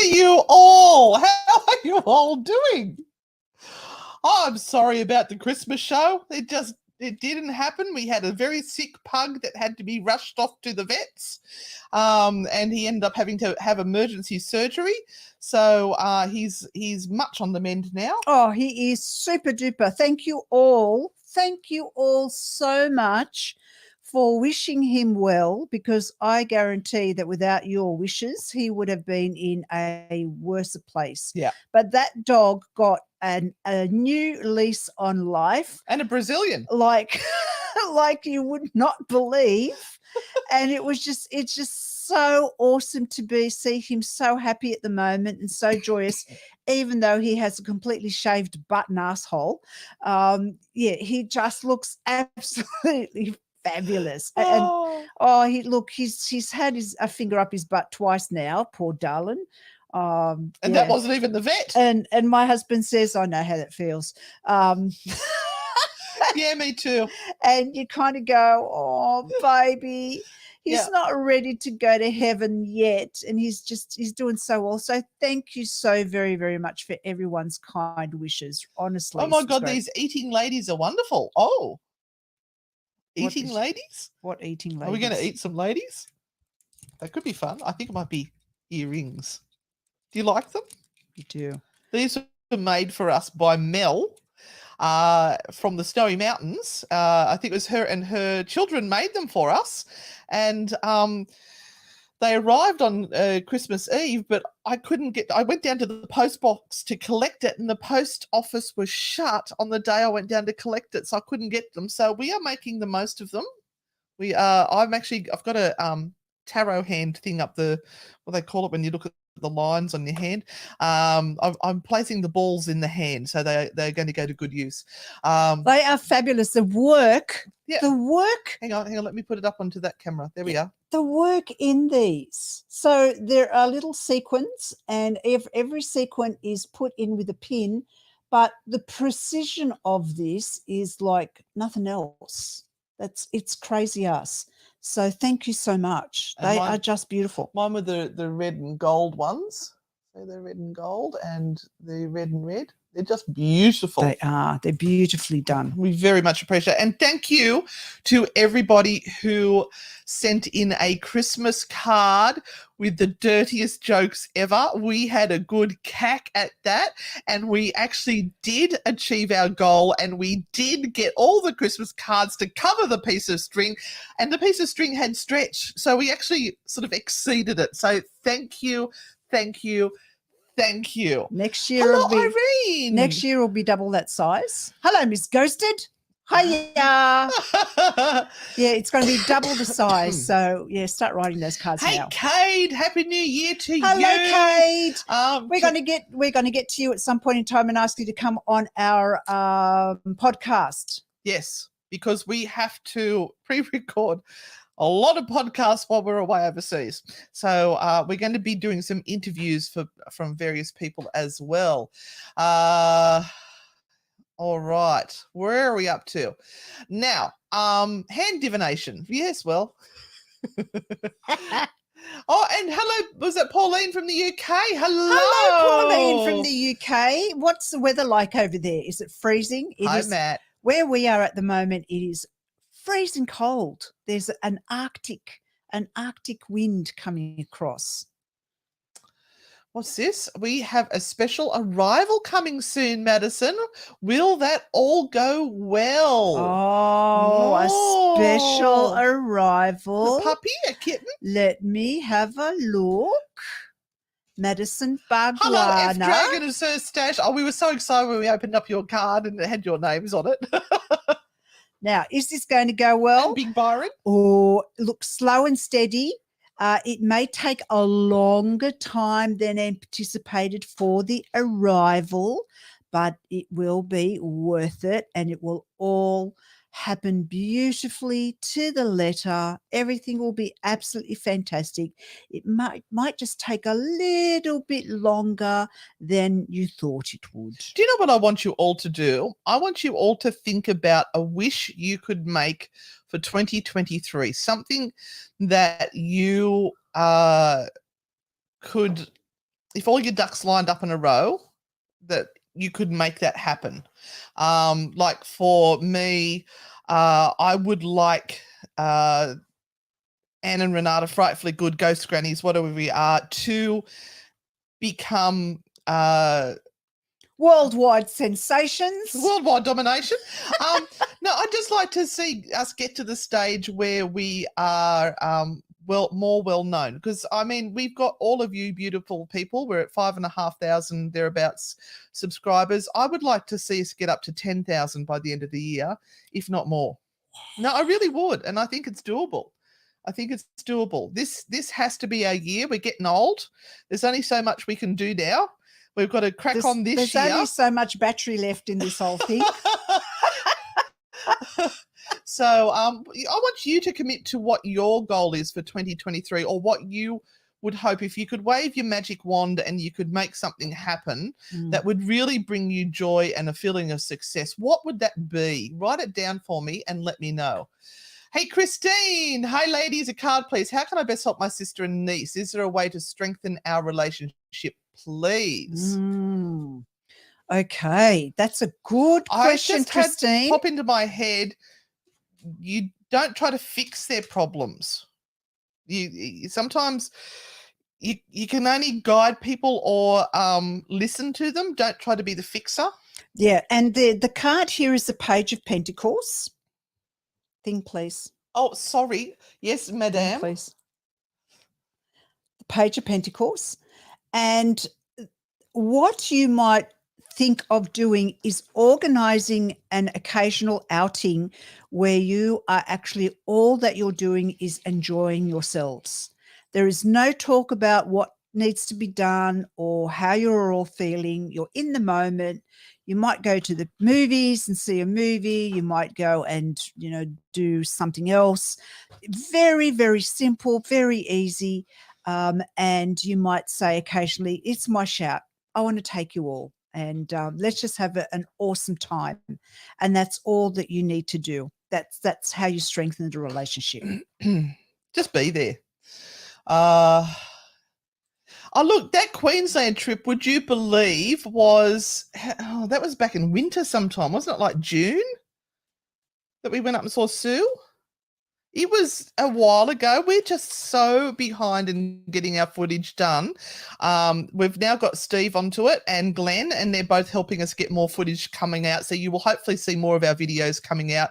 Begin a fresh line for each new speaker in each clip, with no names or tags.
you all. How are you all doing? Oh, I'm sorry about the Christmas show. It didn't happen. We had a very sick pug that had to be rushed off to the vets, and he ended up having to have emergency surgery. So he's much on the mend now.
Oh, he is super duper. Thank you all. Thank you all so much for wishing him well, because I guarantee that without your wishes, he would have been in a worse place.
Yeah.
But that dog got a new lease on life.
And a Brazilian.
Like you would not believe. And it's just so awesome to see him so happy at the moment and so joyous, even though he has a completely shaved butt and asshole. He just looks absolutely fabulous. He's had a finger up his butt twice now, poor darling.
And that wasn't even the vet.
And my husband says, I know how that feels.
Yeah, me too.
And you kind of go, oh, baby, he's not ready to go to heaven yet. And he's doing so well. So thank you so very, very much for everyone's kind wishes. Honestly.
Oh my God, these eating ladies are wonderful. Oh, eating ladies?
What eating ladies?
Are we going to eat some ladies? That could be fun. I think it might be earrings. Do you like them?
You do.
These were made for us by Mel. From the Snowy Mountains. I think it was her and her children made them for us. And they arrived on Christmas Eve, but I went down to the post box to collect it, and the post office was shut on the day I went down to collect it, so I couldn't get them. So we are making the most of them. I've got a tarot hand thing up what they call it when you look at the lines on your hand. I'm placing the balls in the hand, so they're going to go to good use.
They are fabulous. The work.
Hang on, let me put it up onto that camera. There we are.
The work in these. So there are little sequins, and every sequin is put in with a pin, but the precision of this is like nothing else. It's crazy ass. So thank you so much. They are just beautiful.
Mine were the red and gold ones. So they're red and gold, and the red and red. They're just beautiful.
They are. They're beautifully done.
We very much appreciate it. And thank you to everybody who sent in a Christmas card with the dirtiest jokes ever. We had a good cack at that, and we actually did achieve our goal, and we did get all the Christmas cards to cover the piece of string, and the piece of string had stretch. So we actually sort of exceeded it. So thank you. Thank you. Thank you.
Next year,
Irene.
Next year will be double that size. Hello, Miss Ghosted. Hiya. It's going to be double the size. So start writing those cards now.
Hey, Cade, Happy New Year to you.
Hello, Cade. We're going to get to you at some point in time and ask you to come on our podcast.
Yes, because we have to pre-record a lot of podcasts while we're away overseas. So we're going to be doing some interviews from various people as well. All right. Where are we up to? Now, hand divination. Yes, well. Oh, and hello, was that Pauline from the UK?
Hello, Pauline from the UK. What's the weather like over there? Is it freezing?
Hi, Matt.
Where we are at the moment, it is freezing cold. There's an Arctic wind coming across.
What's this? We have a special arrival coming soon, Madison. Will that all go well?
Oh, a special arrival.
A puppy, a kitten?
Let me have a look. Madison Barglana.
Hello, F Dragon and Sir Stash. Oh, we were so excited when we opened up your card and it had your names on it.
Now, is this going to go well?
And Big Byron?
Or look, slow and steady. It may take a longer time than anticipated for the arrival, but it will be worth it, and it will all happen beautifully to the letter. Everything will be absolutely fantastic. It might just take a little bit longer than you thought it would.
Do you know what I want you all to do? I want you all to think about a wish you could make for 2023, something that you could if all your ducks lined up in a row, that you could make that happen. Like for me, I would like Anne and Renata, Frightfully Good, Ghost Grannies, whatever we are, to become
worldwide sensations.
worldwide domination. No, I'd just like to see us get to the stage where we are more well known, because I mean we've got all of you beautiful people. We're at 5,500 thereabouts subscribers. I would like to see us get up to 10,000 by the end of the year, if not more. No, I really would, and I think it's doable. I think it's doable. This has to be our year. We're getting old. There's only so much we can do now. We've got to crack on this year.
There's only so much battery left in this whole thing.
So I want you to commit to what your goal is for 2023, or what you would hope if you could wave your magic wand and you could make something happen that would really bring you joy and a feeling of success. What would that be? Write it down for me and let me know. Hey, Christine. Hi, ladies. A card, please. How can I best help my sister and niece? Is there a way to strengthen our relationship, please?
Okay, that's a good question, Christine.
Pop into my head. You don't try to fix their problems. You sometimes you can only guide people or listen to them. Don't try to be the fixer.
Yeah, and the card here is the Page of Pentacles. Thing, please.
Oh, sorry. Yes, madame.
Please. The Page of Pentacles. And what you might think of doing is organizing an occasional outing where you are actually, all that you're doing is enjoying yourselves. There is no talk about what needs to be done or how you're all feeling. You're in the moment. You might go to the movies and see a movie. You might go and, do something else. Very, very simple, very easy. And you might say occasionally, it's my shout. I want to take you all. And let's just have an awesome time. And that's all that you need to do. That's how you strengthen the relationship.
Just be there. Oh, look, that Queensland trip, would you believe, that was back in winter sometime. Wasn't it like June that we went up and saw Sue? It was a while ago. We're just so behind in getting our footage done. We've now got Steve onto it and Glenn, and they're both helping us get more footage coming out. So you will hopefully see more of our videos coming out.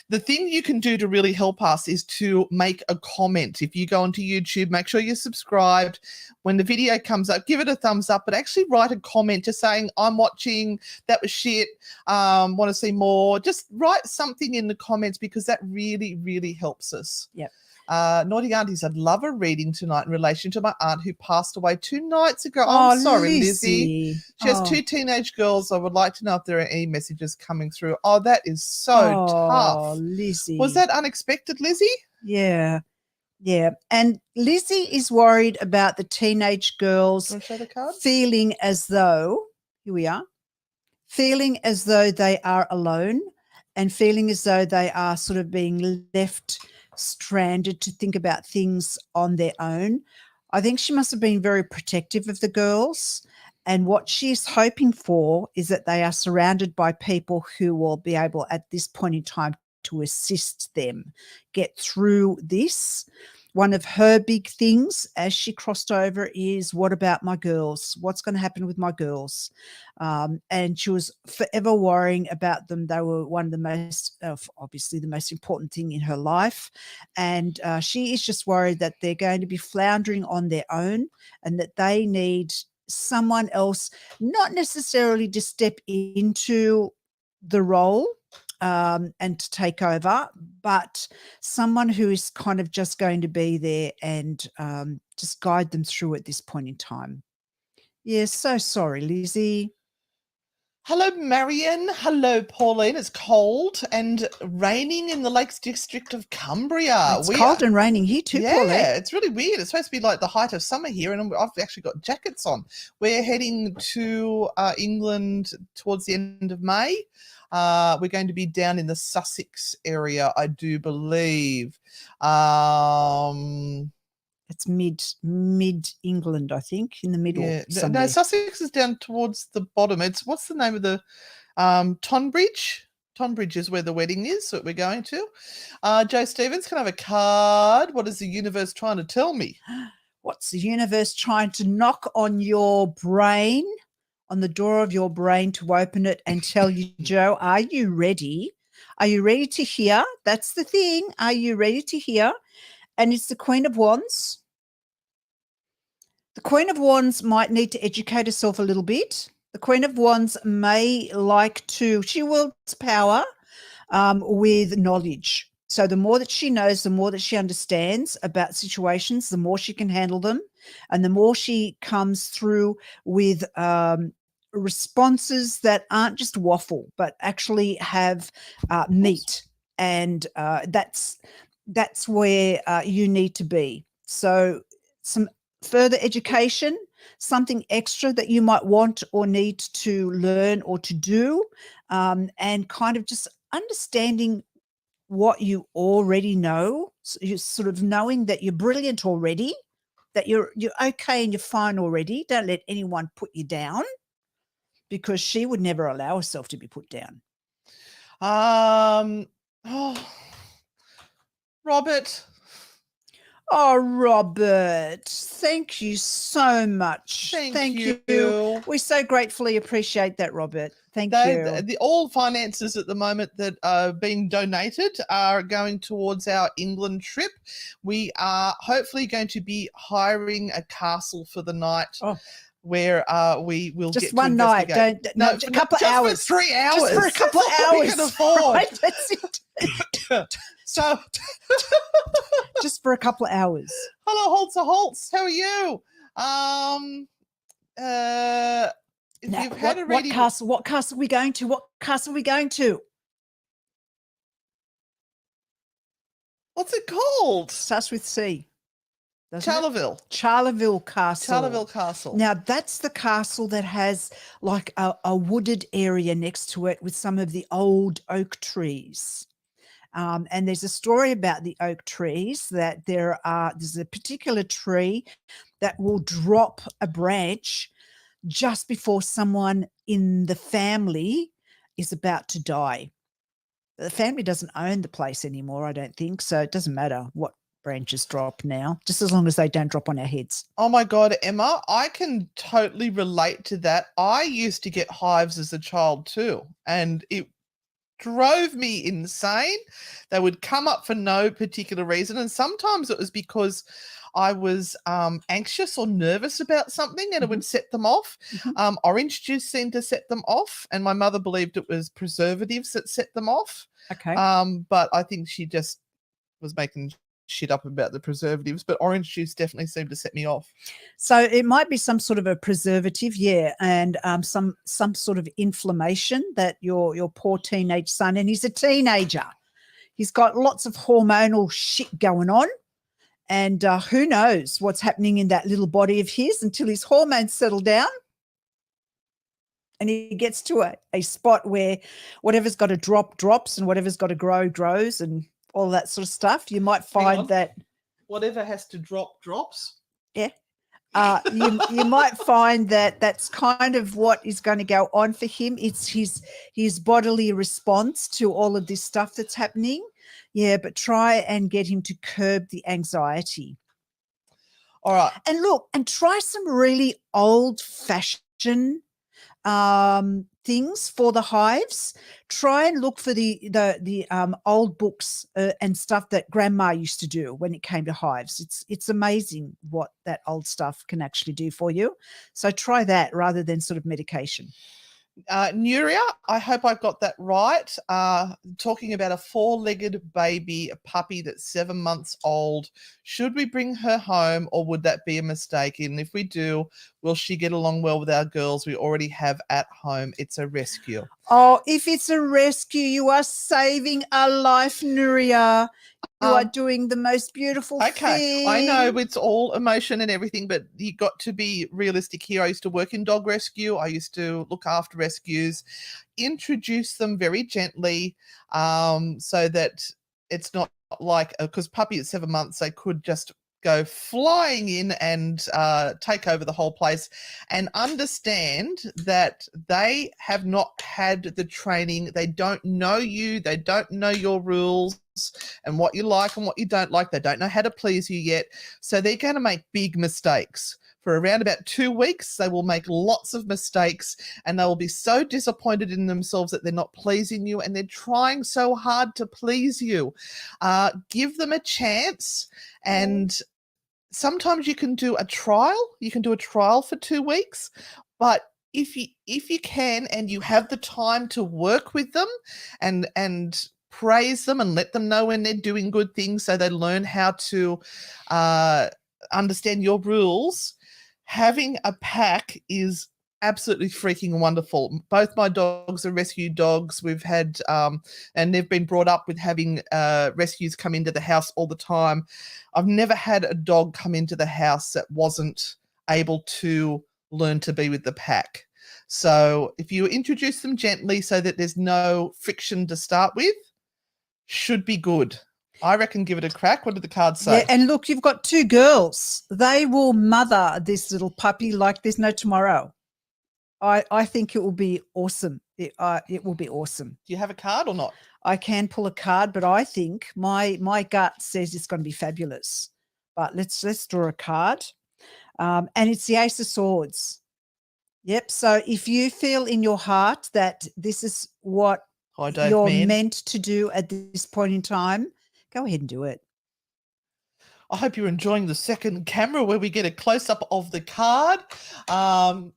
The thing you can do to really help us is to make a comment. If you go onto YouTube, make sure you're subscribed. When the video comes up, give it a thumbs up, but actually write a comment just saying, I'm watching, that was shit, want to see more. Just write something in the comments, because that really, really helps us.
Yep.
Naughty Aunties, I'd love a reading tonight in relation to my aunt who passed away 2 nights ago.
Oh,
I'm sorry,
Lizzie.
She has 2 teenage girls. I would like to know if there are any messages coming through. Oh, that is so tough.
Oh, Lizzie.
Was that unexpected, Lizzie?
Yeah. Yeah. And Lizzie is worried about the teenage girls
Show the card?
feeling as though, here we are, feeling as though they are alone and feeling as though they are sort of being left stranded to think about things on their own. I think she must have been very protective of the girls, and what she's hoping for is that they are surrounded by people who will be able at this point in time to assist them get through this. One of her big things as she crossed over is, what about my girls? What's going to happen with my girls? And she was forever worrying about them. They were one of the most, obviously the most important thing in her life. And she is just worried that they're going to be floundering on their own and that they need someone else, not necessarily to step into the role and to take over, but someone who is kind of just going to be there and just guide them through at this point in time. Yeah, so sorry, Lizzie.
Hello, Marion. Hello, Pauline. It's cold and raining in the Lakes District of Cumbria.
It's cold and raining here too, Pauline.
Yeah, it's really weird. It's supposed to be like the height of summer here, and I've actually got jackets on. We're heading to England towards the end of May. We're going to be down in the Sussex area, I do believe.
Are It's mid England, I think, in the middle.
Yeah. No,
somewhere.
Sussex is down towards the bottom. It's what's the name of the Tonbridge? Tonbridge is where the wedding is that we're going to. Joe Stevens, can I have a card? What is the universe trying to tell me?
What's the universe trying to knock on your brain, on the door of your brain to open it and tell you, Joe, are you ready? Are you ready to hear? That's the thing. Are you ready to hear? And it's the Queen of Wands. The Queen of Wands might need to educate herself a little bit. The Queen of Wands may like to, she wields power with knowledge. So the more that she knows, the more that she understands about situations, the more she can handle them. And the more she comes through with responses that aren't just waffle, but actually have meat. And that's where you need to be. So some further education, something extra that you might want or need to learn or to do, and kind of just understanding what you already know. So you're sort of knowing that you're brilliant already, that you're okay and you're fine already. Don't let anyone put you down, because she would never allow herself to be put down.
Robert.
Oh, Robert, thank you so much.
Thank you.
We so gratefully appreciate that, Robert. Thank you.
All finances at the moment that are being donated are going towards our England trip. We are hopefully going to be hiring a castle for the night. Where we will
just
get
one
to
night,
no,
a couple of hours,
for 3 hours,
just for a couple of hours.
We can afford.
Right? That's it.
So,
just for a couple of hours.
Hello, Holtz. How are you? If
now,
you've had
what castle are we going to? What castle are we going to?
What's it called?
Starts with C.
Charleville.
Charleville Castle.
Charleville Castle.
Now, that's the castle that has like a wooded area next to it with some of the old oak trees. And there's a story about the oak trees that there's a particular tree that will drop a branch just before someone in the family is about to die. The family doesn't own the place anymore, I don't think. So it doesn't matter what branches drop now, just as long as they don't drop on our heads.
Oh my God, Emma, I can totally relate to that. I used to get hives as a child too, and it drove me insane. They would come up for no particular reason, and sometimes it was because I was anxious or nervous about something, and it would set them off. Orange juice seemed to set them off, and my mother believed it was preservatives that set them off.
Okay.
But I think she just was making shit up about the preservatives, but orange juice definitely seemed to set me off.
So it might be some sort of a preservative, and some sort of inflammation that your poor teenage son, and he's a teenager, he's got lots of hormonal shit going on, and who knows what's happening in that little body of his until his hormones settle down and he gets to a spot where whatever's got to drop drops and whatever's got to grow grows and all that sort of stuff. You might find that
whatever has to drop drops.
Yeah. You might find that that's kind of what is going to go on for him. It's his bodily response to all of this stuff that's happening. Yeah, but try and get him to curb the anxiety.
All right.
And look, and try some really old-fashioned things for the hives. Try and look for the old books and stuff that grandma used to do when it came to hives. It's amazing what that old stuff can actually do for you. So try that rather than sort of medication.
Nuria, I hope I got that right. Talking about a 4-legged baby, a puppy that's 7 months old. Should we bring her home, or would that be a mistake? And if we do, will she get along well with our girls we already have at home? It's a rescue.
Oh, if it's a rescue, you are saving a life, Nuria. You are doing the most beautiful thing.
I know it's all emotion and everything, but you got to be realistic here. I used to work in dog rescue. I used to look after rescues, introduce them very gently, so that it's not like, because puppy at 7 months, they could just go flying in and take over the whole place, and understand that they have not had the training. They don't know you. They don't know your rules and what you like and what you don't like. They don't know how to please you yet. So they're going to make big mistakes. For around about 2 weeks, they will make lots of mistakes, and they will be so disappointed in themselves that they're not pleasing you, and they're trying so hard to please you. Give them a chance, and sometimes you can do a trial. You can do a trial for 2 weeks, but if you can and you have the time to work with them and praise them and let them know when they're doing good things, so they learn how to understand your rules. Having a pack is absolutely freaking wonderful. Both my dogs are rescue dogs. We've had, and they've been brought up with having rescues come into the house all the time. I've never had a dog come into the house that wasn't able to learn to be with the pack. So if you introduce them gently so that there's no friction to start with, should be good. I reckon give it a crack. What did the cards say?
Yeah, and look, you've got 2 girls. They will mother this little puppy like there's no tomorrow. I think it will be awesome. It will be awesome.
Do you have a card or not?
I can pull a card, but I think my gut says it's going to be fabulous. But let's draw a card, and it's the Ace of Swords. Yep. So if you feel in your heart that this is what you're meant to do at this point in time, go ahead and do it.
I hope you're enjoying the second camera where we get a close-up of the card. And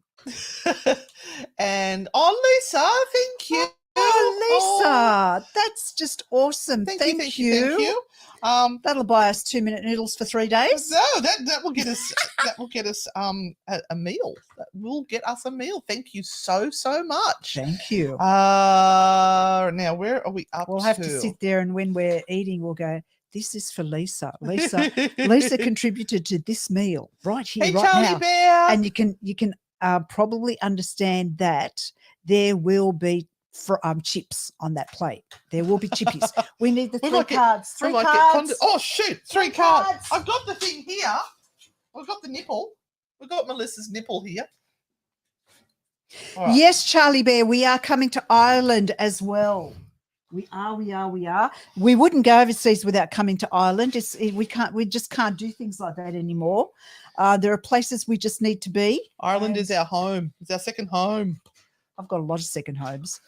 Lisa, thank you.
Oh, Lisa, that's just awesome. Thank you. That'll buy us 2-minute noodles for 3 days.
No, that will get us. That will get us a meal. That will get us a meal. Thank you so much.
Thank you.
Now where are we up to?
We'll have to sit there, and when we're eating, we'll go, this is for Lisa. Lisa contributed to this meal right here, right
Charlie
now.
Bear.
And you can probably understand that there will be chips on that plate. There will be chippies. We need the 3 cards. 3 cards.
Oh shoot! 3 cards. I've got the thing here. I've got the nipple. We've got Melissa's nipple here.
Right. Yes, Charlie Bear, we are coming to Ireland as well. We are. We wouldn't go overseas without coming to Ireland. We just can't do things like that anymore. There are places we just need to be.
Ireland is our home. It's our second home.
I've got a lot of second homes.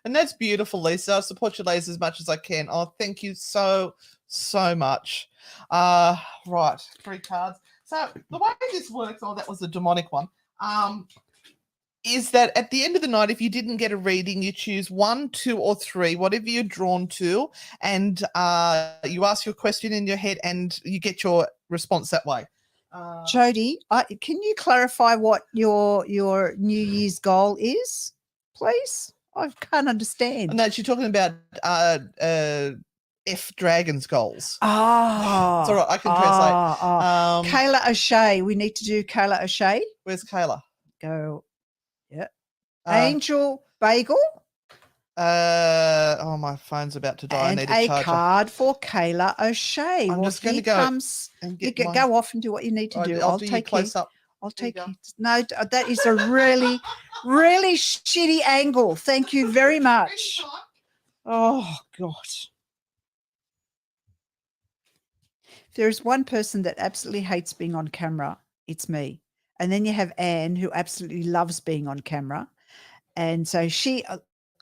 And that's beautiful, Lisa. I support your ladies as much as I can. Oh, thank you so much. Right, 3 cards. So the way this works, that was a demonic one, is that at the end of the night, if you didn't get a reading, you choose 1, 2, or 3, whatever you're drawn to, and you ask your question in your head and you get your response that way.
Jody, can you clarify what your New Year's goal is, please? I can't understand.
No, she's talking about F Dragon's goals.
Oh.
It's all right, I can translate.
Kayla O'Shea. We need to do Kayla O'Shea.
Where's Kayla?
Go. Yeah. Angel Bagel.
My phone's about to die.
And
I need a
card for Kayla O'Shea.
I'm just going to go
and go off and do what you need to do.
I'll do take close up.
I'll take it. No, that is a really, really shitty angle. Thank you very much. Oh, God. If there's one person that absolutely hates being on camera, it's me. And then you have Anne, who absolutely loves being on camera. And so she,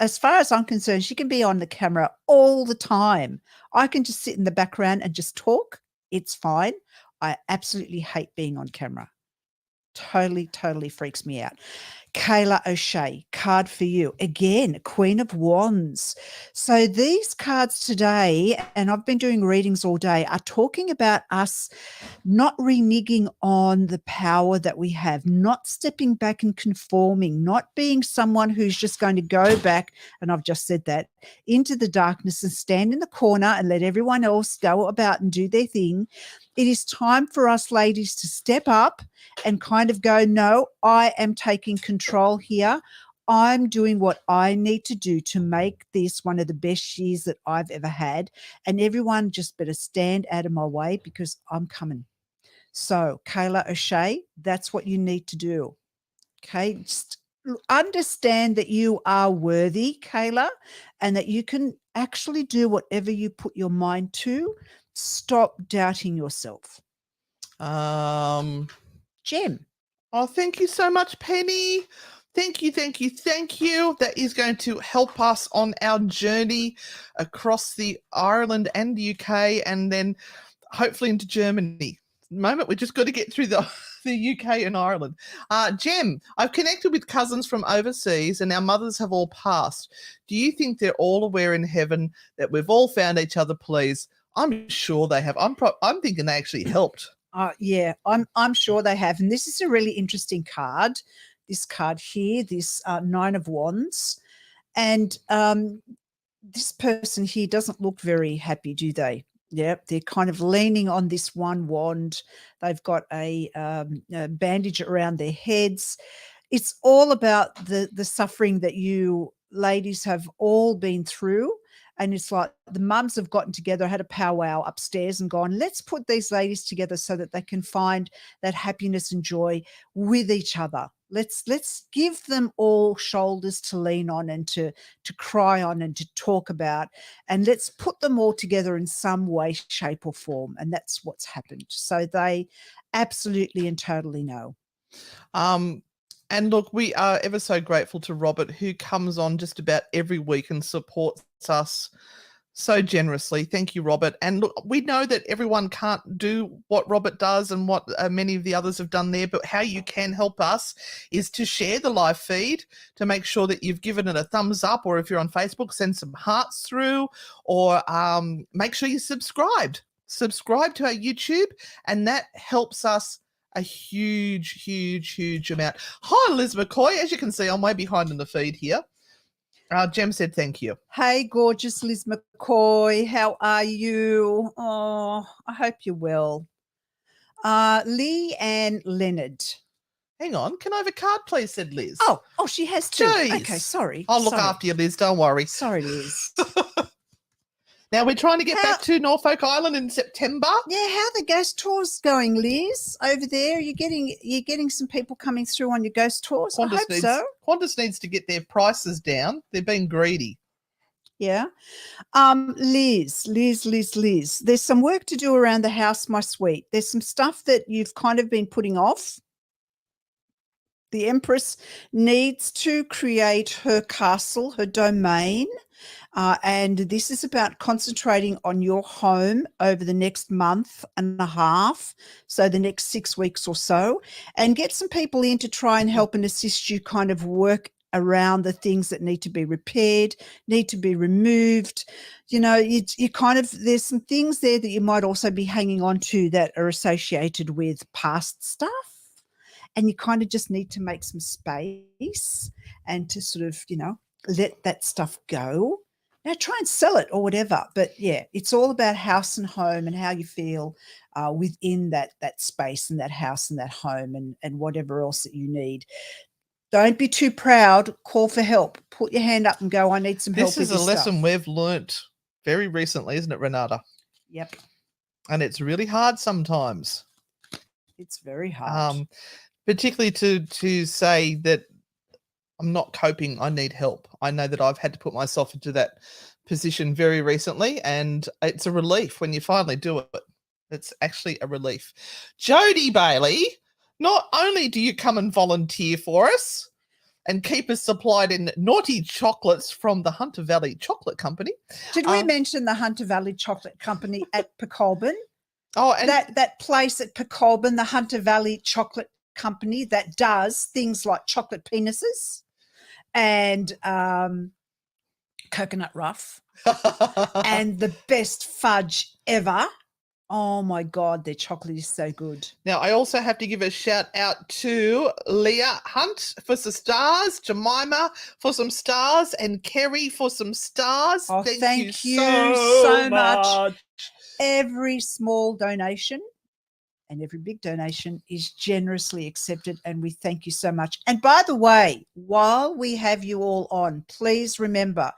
as far as I'm concerned, she can be on the camera all the time. I can just sit in the background and just talk. It's fine. I absolutely hate being on camera. Totally freaks me out. Kayla O'Shea, card for you. Again, Queen of Wands. So these cards today, and I've been doing readings all day, are talking about us not reneging on the power that we have, not stepping back and conforming, not being someone who's just going to go back, and I've just said that, into the darkness and stand in the corner and let everyone else go about and do their thing. It is time for us ladies to step up and kind of go, no, I am taking control here. I'm doing what I need to do to make this one of the best years that I've ever had. And everyone just better stand out of my way because I'm coming. So, Kayla O'Shea, that's what you need to do. Okay. Just understand that you are worthy, Kayla, and that you can actually do whatever you put your mind to. Stop doubting yourself. Gem.
Oh, thank you so much, Penny. Thank you, thank you, thank you. That is going to help us on our journey across the Ireland and the UK and then hopefully into Germany. At the moment, we just got to get through the UK and Ireland. Jem, I've connected with cousins from overseas and our mothers have all passed. Do you think they're all aware in heaven that we've all found each other, please? I'm sure they have. I'm thinking they actually helped.
Yeah, I'm sure they have. And this is a really interesting card. This card here, this Nine of Wands. And this person here doesn't look very happy, do they? Yeah, they're kind of leaning on this one wand. They've got a bandage around their heads. It's all about the suffering that you ladies have all been through. And it's like the mums have gotten together, had a powwow upstairs and gone, let's put these ladies together so that they can find that happiness and joy with each other. Let's give them all shoulders to lean on and to cry on and to talk about. And let's put them all together in some way, shape or form. And that's what's happened. So they absolutely and totally know.
And look, we are ever so grateful to Robert, who comes on just about every week and supports us so generously. Thank you, Robert. And look, we know that everyone can't do what Robert does and what many of the others have done there, but how you can help us is to share the live feed, to make sure that you've given it a thumbs up, or if you're on Facebook, send some hearts through, or make sure you subscribe to our YouTube, and that helps us a huge amount. Hi, Liz McCoy. As you can see, I'm way behind in the feed here. Jem said thank you.
Hey, gorgeous Liz McCoy. How are you? Oh, I hope you're well. Lee and Leonard.
Hang on. Can I have a card, please, said Liz.
Oh, she has two.
Jeez.
Okay, sorry.
I'll look after you, Liz. Don't worry.
Sorry, Liz.
Now, we're trying to get back to Norfolk Island in September.
Yeah, how are the ghost tours going, Liz? Over there, you're getting some people coming through on your ghost tours. I hope so.
Qantas needs to get their prices down. They're being greedy.
Yeah. Liz. There's some work to do around the house, my sweet. There's some stuff that you've kind of been putting off. The Empress needs to create her castle, her domain. And this is about concentrating on your home over the next month and a half, so the next 6 weeks or so, and get some people in to try and help and assist you kind of work around the things that need to be repaired, need to be removed. You know, you kind of, there's some things there that you might also be hanging on to that are associated with past stuff. And you kind of just need to make some space and to sort of, you know, let that stuff go. Now try and sell it or whatever. But yeah, it's all about house and home and how you feel within that space and that house and that home and whatever else that you need. Don't be too proud. Call for help. Put your hand up and go, I need some help.
This is a lesson we've learnt very recently, isn't it, Renata?
Yep.
And it's really hard sometimes.
It's very hard.
Particularly to say that I'm not coping, I need help. I know that I've had to put myself into that position very recently, and it's a relief when you finally do it. It's actually a relief. Jody Bailey, not only do you come and volunteer for us and keep us supplied in naughty chocolates from the Hunter Valley Chocolate Company.
Did we mention the Hunter Valley Chocolate Company at Pecolbin?
Oh, and
that place at Pecolbin, the Hunter Valley Chocolate Company that does things like chocolate penises and coconut rough and the best fudge ever. Oh my God, their chocolate is so good.
Now, I also have to give a shout out to Leah Hunt for some stars, Jemima for some stars, and Kerry for some stars.
Oh, thank you so much. Every small donation and every big donation is generously accepted, and we thank you so much. And by the way, while we have you all on, please remember,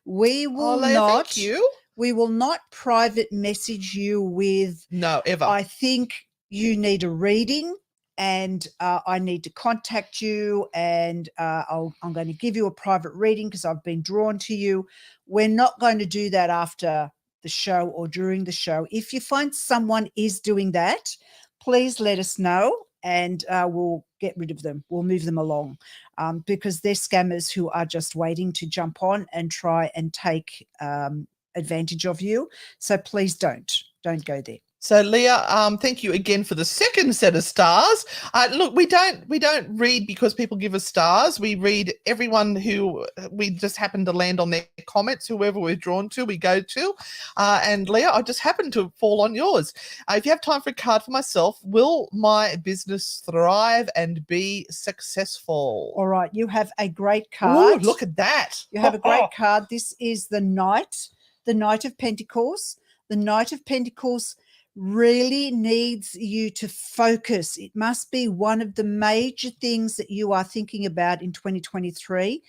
we will
Leah,
not
thank you.
we will not private message you with,
No, ever.
I think you need a reading and I need to contact you, and I'm going to give you a private reading because I've been drawn to you. We're not going to do that after the show or during the show. If you find someone is doing that, please let us know, and we'll get rid of them. We'll move them along, because they're scammers who are just waiting to jump on and try and take advantage of you. So please don't go there.
So Leah, thank you again for the second set of stars. Look, we don't read because people give us stars. We read everyone who we just happen to land on their comments, whoever we're drawn to, we go to. And Leah, I just happened to fall on yours. If you have time for a card for myself, will my business thrive and be successful?
All right, you have a great card.
Ooh, look at that.
You have a great card. This is the Knight of Pentacles. The Knight of Pentacles really needs you to focus. It must be one of the major things that you are thinking about in 2023,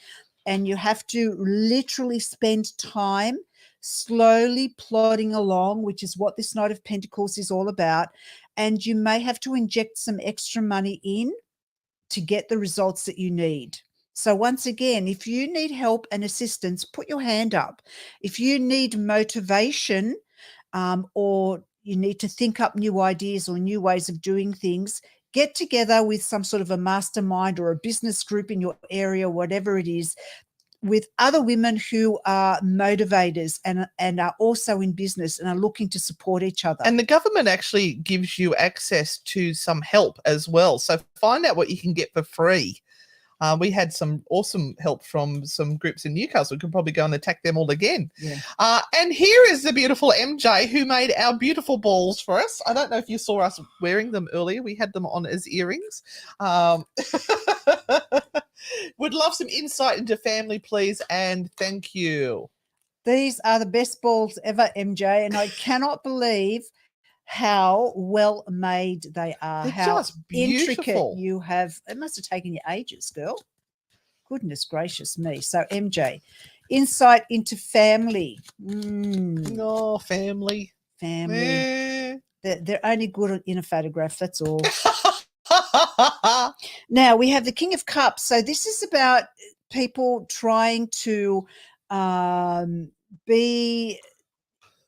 and you have to literally spend time slowly plodding along, which is what this Knight of Pentacles is all about. And you may have to inject some extra money in to get the results that you need. So once again, if you need help and assistance, put your hand up. If you need motivation, or you need to think up new ideas or new ways of doing things, get together with some sort of a mastermind or a business group in your area, whatever it is, with other women who are motivators and are also in business and are looking to support each other.
And the government actually gives you access to some help as well. So find out what you can get for free. We had some awesome help from some groups in Newcastle. We could probably go and attack them all again.
Yeah.
And here is the beautiful MJ who made our beautiful balls for us. I don't know if you saw us wearing them earlier. We had them on as earrings. Would love some insight into family, please, and thank you.
These are the best balls ever, MJ, and I cannot believe how well made they are.
They're
how
just beautiful.
Intricate you have. It must have taken you ages, girl. Goodness gracious me. So MJ, insight into family.
No, family.
They're only good in a photograph, that's all. Now we have the King of Cups. So this is about people trying to be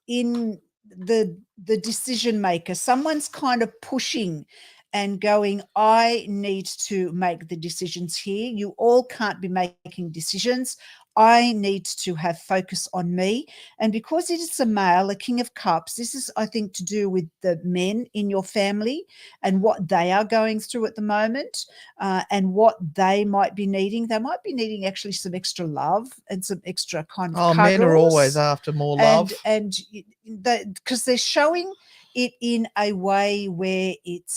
in the decision maker. Someone's kind of pushing and going, I need to make the decisions here. You all can't be making decisions. I need to have focus on me. And because it is a male, a King of Cups, this is, I think, to do with the men in your family and what they are going through at the moment, and what they might be needing. They might be needing actually some extra love and some extra kind of cuddles.
Men are always after more love.
And because they're showing it in a way where it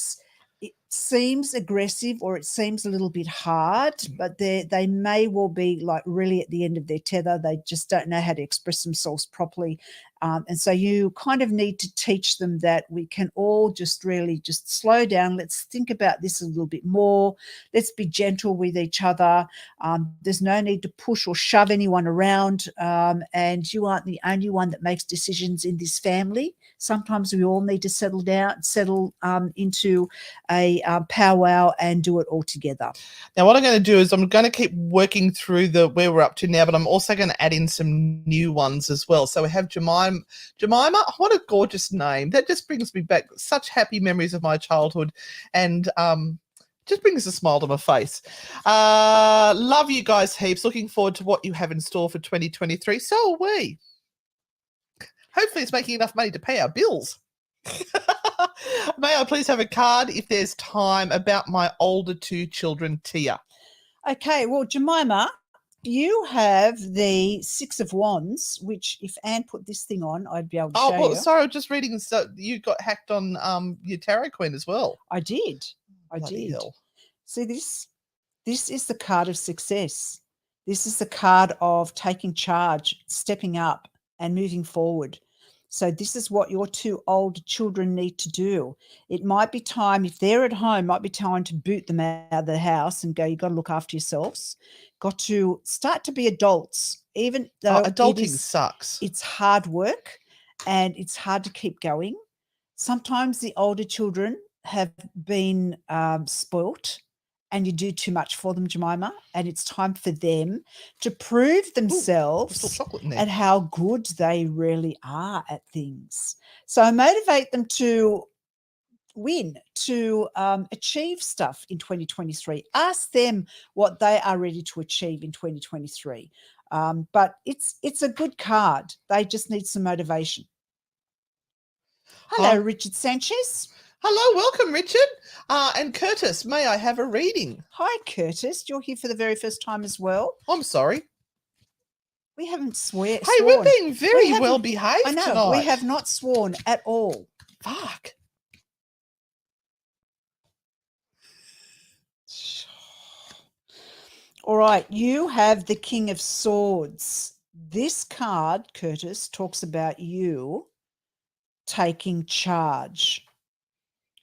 seems aggressive or it seems a little bit hard, but they may well be like really at the end of their tether. They just don't know how to express themselves properly. And so you kind of need to teach them that we can all just really just slow down. Let's think about this a little bit more. Let's be gentle with each other. There's no need to push or shove anyone around. And you aren't the only one that makes decisions in this family. Sometimes we all need to settle into a powwow and do it all together.
Now, what I'm going to do is I'm going to keep working through where we're up to now, but I'm also going to add in some new ones as well. So we have Jemima. What a gorgeous name. That just brings me back such happy memories of my childhood, and just brings a smile to my face. Love you guys heaps. Looking forward to what you have in store for 2023. So are we. Hopefully it's making enough money to pay our bills. May I please have a card, if there's time, about my older two children, Tia?
Okay, well, Jemima, you have the Six of Wands, which if Anne put this thing on, I'd be able to show you.
Sorry, I was just reading. So you got hacked on your Tarot Queen as well.
I did.
Bloody hell.
See this? This is the card of success. This is the card of taking charge, stepping up and moving forward. So this is what your two older children need to do. It might be time, if they're at home, might be time to boot them out of the house and go, you've got to look after yourselves. Got to start to be adults, even though
adulting sucks.
it's hard work and it's hard to keep going. Sometimes the older children have been spoilt and you do too much for them, Jemima, and it's time for them to prove themselves at how good they really are at things. So motivate them to win, to achieve stuff in 2023. Ask them what they are ready to achieve in 2023. But it's a good card. They just need some motivation. Hello, Richard Sanchez.
Hello, welcome, Richard. And Curtis, may I have a reading?
Hi, Curtis. You're here for the very first time as well.
I'm sorry.
We haven't sworn.
Hey, we've been very well behaved
I know.
tonight.
We have not sworn at all.
Fuck.
All right. You have the King of Swords. This card, Curtis, talks about you taking charge.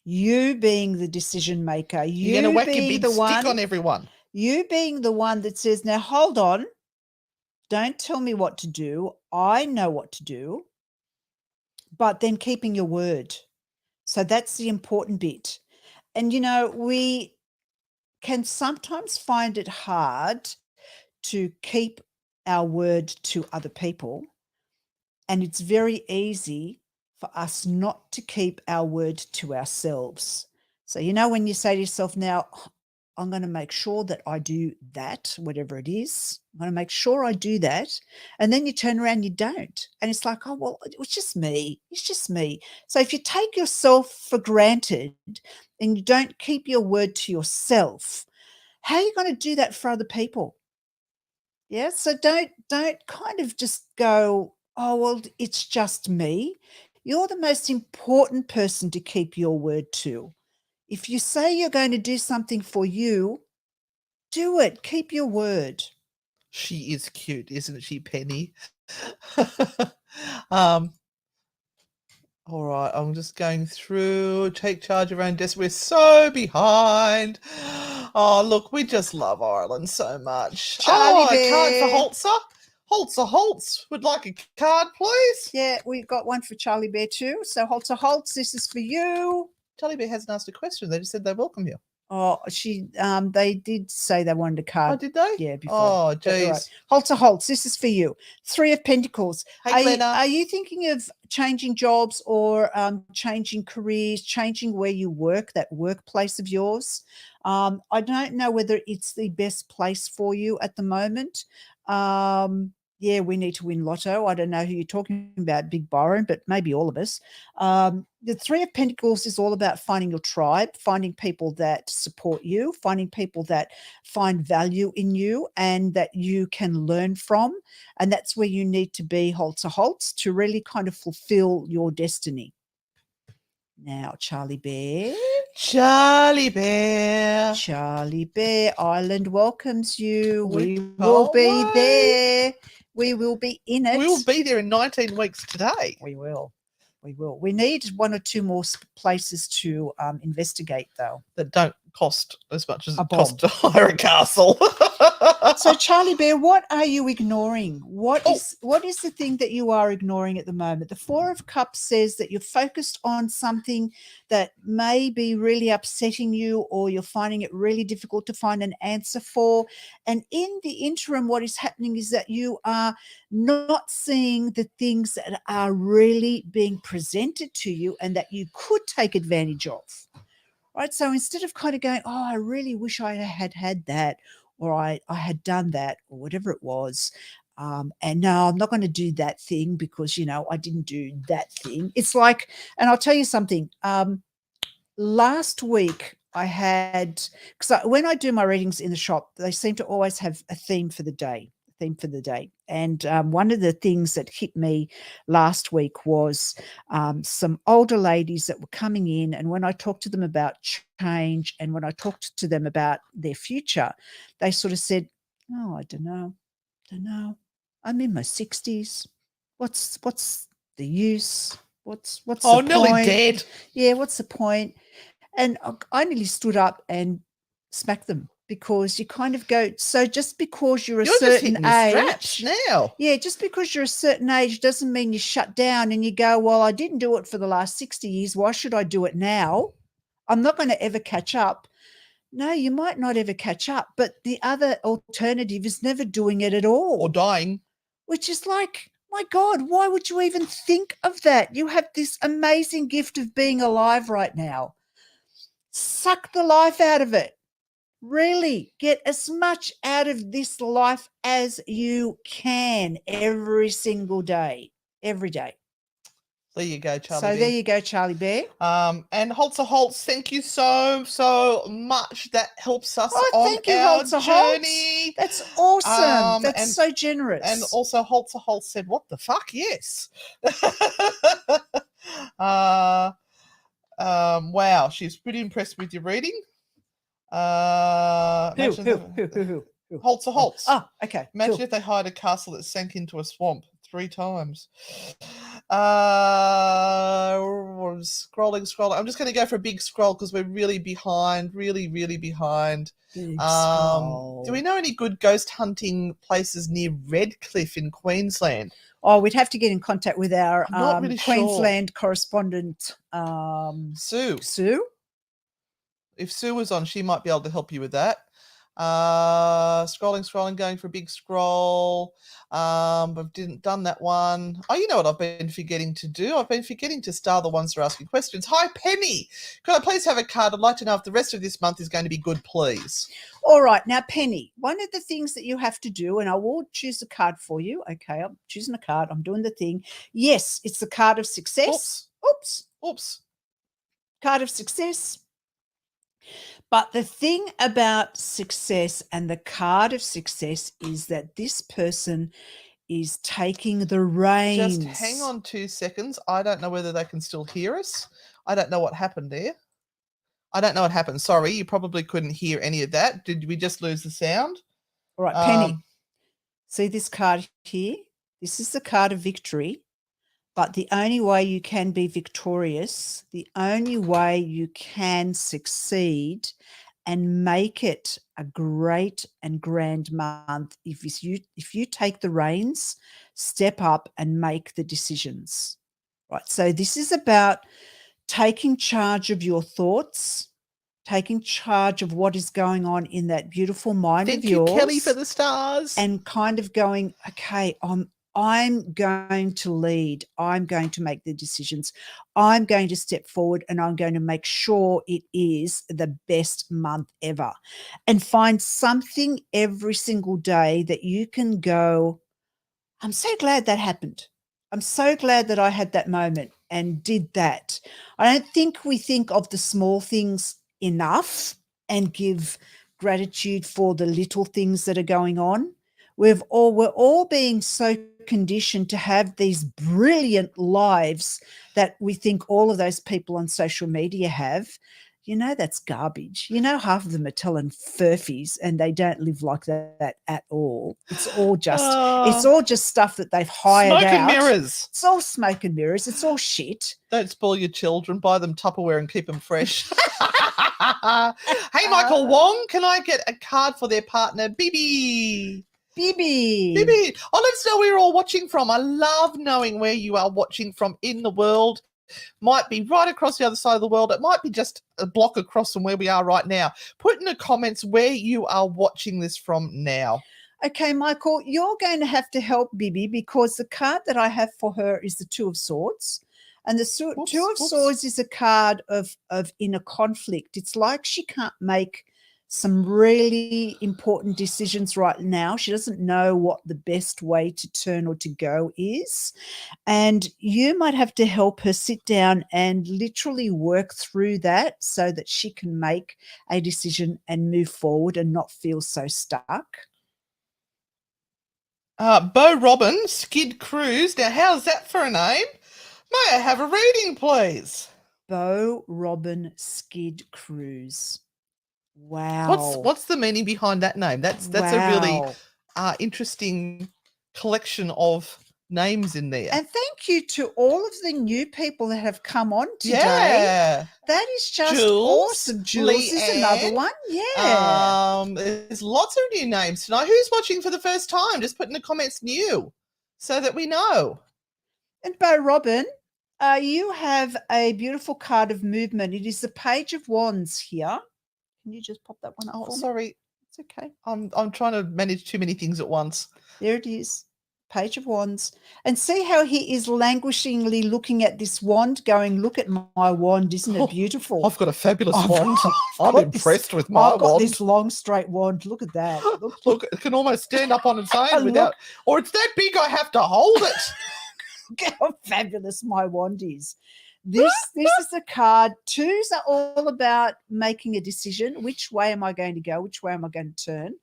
You being the decision maker.
You're going to whack a big stick on everyone.
You being the one that says, now hold on. Don't tell me what to do. I know what to do. But then keeping your word. So that's the important bit. And, we can sometimes find it hard to keep our word to other people. And it's very easy for us not to keep our word to ourselves. So, when you say to yourself, now, I'm going to make sure that I do that, whatever it is. I'm going to make sure I do that. And then you turn around and you don't. And it's like, oh, well, it was just me. It's just me. So if you take yourself for granted and you don't keep your word to yourself, how are you going to do that for other people? Yeah. So don't kind of just go, oh, well, it's just me. You're the most important person to keep your word to. If you say you're going to do something for you, do it. Keep your word.
She is cute, isn't she, Penny? All right, I'm just going through. Take charge of our own destiny. We're so behind. Oh, look, we just love Ireland so much.
Charlie Bear.
A card for Holzer. Holtz would like a card, please.
Yeah, we've got one for Charlie Bear too. So Holtz, this is for you.
Charlie Bear hasn't asked a question. They just said they welcome you.
Oh, they did say they wanted a card.
Oh, did they?
Yeah, before.
Oh, geez.
Right. Holtz, this is for you. 3 of Pentacles.
Hey,
are you thinking of changing jobs or changing careers, changing where you work, that workplace of yours? I don't know whether it's the best place for you at the moment. Yeah, we need to win lotto. I don't know who you're talking about, Big Byron, but maybe all of us. The 3 of Pentacles is all about finding your tribe, finding people that support you, finding people that find value in you and that you can learn from. And that's where you need to be, Holtz, to really kind of fulfill your destiny. Now, Charlie Bear.
Charlie Bear.
Charlie Bear, Ireland welcomes you. We will be there. We will be in it.
We will be there in 19 weeks today.
We will. We need 1 or 2 more places to investigate, though.
That don't cost as much as it costs to hire a castle.
So, Charlie Bear, what are you ignoring? What is the thing that you are ignoring at the moment? The 4 of Cups says that you're focused on something that may be really upsetting you, or you're finding it really difficult to find an answer for. And in the interim, what is happening is that you are not seeing the things that are really being presented to you and that you could take advantage of. Right? So instead of kind of going, oh, I really wish I had that, or I had done that, or whatever it was, and no, I'm not going to do that thing because, I didn't do that thing. It's like, and I'll tell you something, last week I had, because when I do my readings in the shop, they seem to always have a theme for the day. And one of the things that hit me last week was some older ladies that were coming in, and when I talked to them about change and when I talked to them about their future, they sort of said, oh, I don't know. I'm in my 60s. What's the use. What's
Oh,
the
nearly
point?
dead.
Yeah, what's the point? And I nearly stood up and smacked them because you kind of go, so just because you're a
You're just
certain
hitting the straps
age,
now.
yeah, just because you're a certain age doesn't mean you shut down and you go, well, I didn't do it for the last 60 years. Why should I do it now? I'm not going to ever catch up. No, you might not ever catch up, but the other alternative is never doing it at all.
Or dying.
Which is like, my God, why would you even think of that? You have this amazing gift of being alive right now. Suck the life out of it. Really get as much out of this life as you can every single day, every day.
There you go, Charlie.
So
Bear.
there you go, Charlie Bear.
And Holzer Holtz, thank you so much. That helps us on
Thank you,
our
Holzer
journey.
Holtz. That's awesome. That's
and-
so generous.
And also Holzer Holtz said, what the fuck? Yes. Wow, she's pretty impressed with your reading.
Who?
Holzer Holtz.
Oh, okay.
Imagine
Cool.
if they hired a castle that sank into a swamp 3 times. Scrolling. I'm just going to go for a big scroll because we're really behind, really behind.
Big scroll.
Do we know any good ghost hunting places near Redcliffe in Queensland?
Oh, we'd have to get in contact with our
I'm not really
Queensland correspondent,
Sue.
Sue.
If Sue was on, she might be able to help you with that. Scrolling, going for a big scroll. I've done that one. Oh, you know what I've been forgetting to do? I've been forgetting to star the ones that are asking questions. Hi, Penny. Could I please have a card? I'd like to know if the rest of this month is going to be good, please.
All right. Now, Penny, one of the things that you have to do, and I will choose a card for you. Okay, I'm choosing a card. I'm doing the thing. Yes, it's the card of success. Oops. Card of success. But the thing about success and the card of success is that this person is taking the reins.
Just hang on 2 seconds. I don't know whether they can still hear us. I don't know what happened there. I don't know what happened. Sorry, you probably couldn't hear any of that. Did we just lose the sound?
All right, Penny. See this card here? This is the card of victory. But the only way you can be victorious, the only way you can succeed and make it a great and grand month if you take the reins, step up and make the decisions. Right. So this is about taking charge of your thoughts, taking charge of what is going on in that beautiful mind of yours.
Thank you, Kelly, for the stars.
And kind of going, okay, I'm going to lead. I'm going to make the decisions. I'm going to step forward and I'm going to make sure it is the best month ever. And find something every single day that you can go, I'm so glad that happened. I'm so glad that I had that moment and did that. I don't think we think of the small things enough and give gratitude for the little things that are going on. We're all being so conditioned to have these brilliant lives that we think all of those people on social media have. You know, that's garbage. You know, half of them are telling furfies and they don't live like that at all. It's all just stuff that they've hired
smoke
out.
And mirrors.
It's all smoke and mirrors. It's all shit.
Don't spoil your children. Buy them Tupperware and keep them fresh. Hey, Michael Wong, can I get a card for their partner, Bibi? Bibi. Oh, let us know where you're all watching from. I love knowing where you are watching from in the world. Might be right across the other side of the world. It might be just a block across from where we are right now. Put in the comments where you are watching this from now.
Okay, Michael, you're going to have to help Bibi because the card that I have for her is the Two of Swords. And the Two of Swords is a card of inner conflict. It's like she can't make some really important decisions right now. She doesn't know what the best way to turn or to go is. And you might have to help her sit down and literally work through that so that she can make a decision and move forward and not feel so stuck.
Bo Robin, Skid Cruise. Now, how's that for a name? May I have a reading, please?
Bo Robin Skid Cruise. Wow.
What's the meaning behind that name? That's a really interesting collection of names in there.
And thank you to all of the new people that have come on today.
Yeah.
That is just
Jules,
awesome. Jules is another
Leanne.
one. Yeah.
There's lots of new names tonight. Who's watching for the first time? Just put in the comments new so that we know.
And Bo Robin, you have a beautiful card of movement. It is the Page of Wands here. Can you just pop that one up
Oh,
for me?
sorry.
It's okay.
I'm trying to manage too many things at once.
There it is. Page of Wands. And see how he is languishingly looking at this wand, going, look at my wand. Isn't it beautiful?
I've got a fabulous wand. I'm impressed with my
I've got
wand.
this long, straight wand. Look at that.
Look, it can almost stand up on its own without, or it's that big I have to hold it.
Look how fabulous my wand is. This is a card. Twos are all about making a decision. Which way am I going to go? Which way am I going to turn?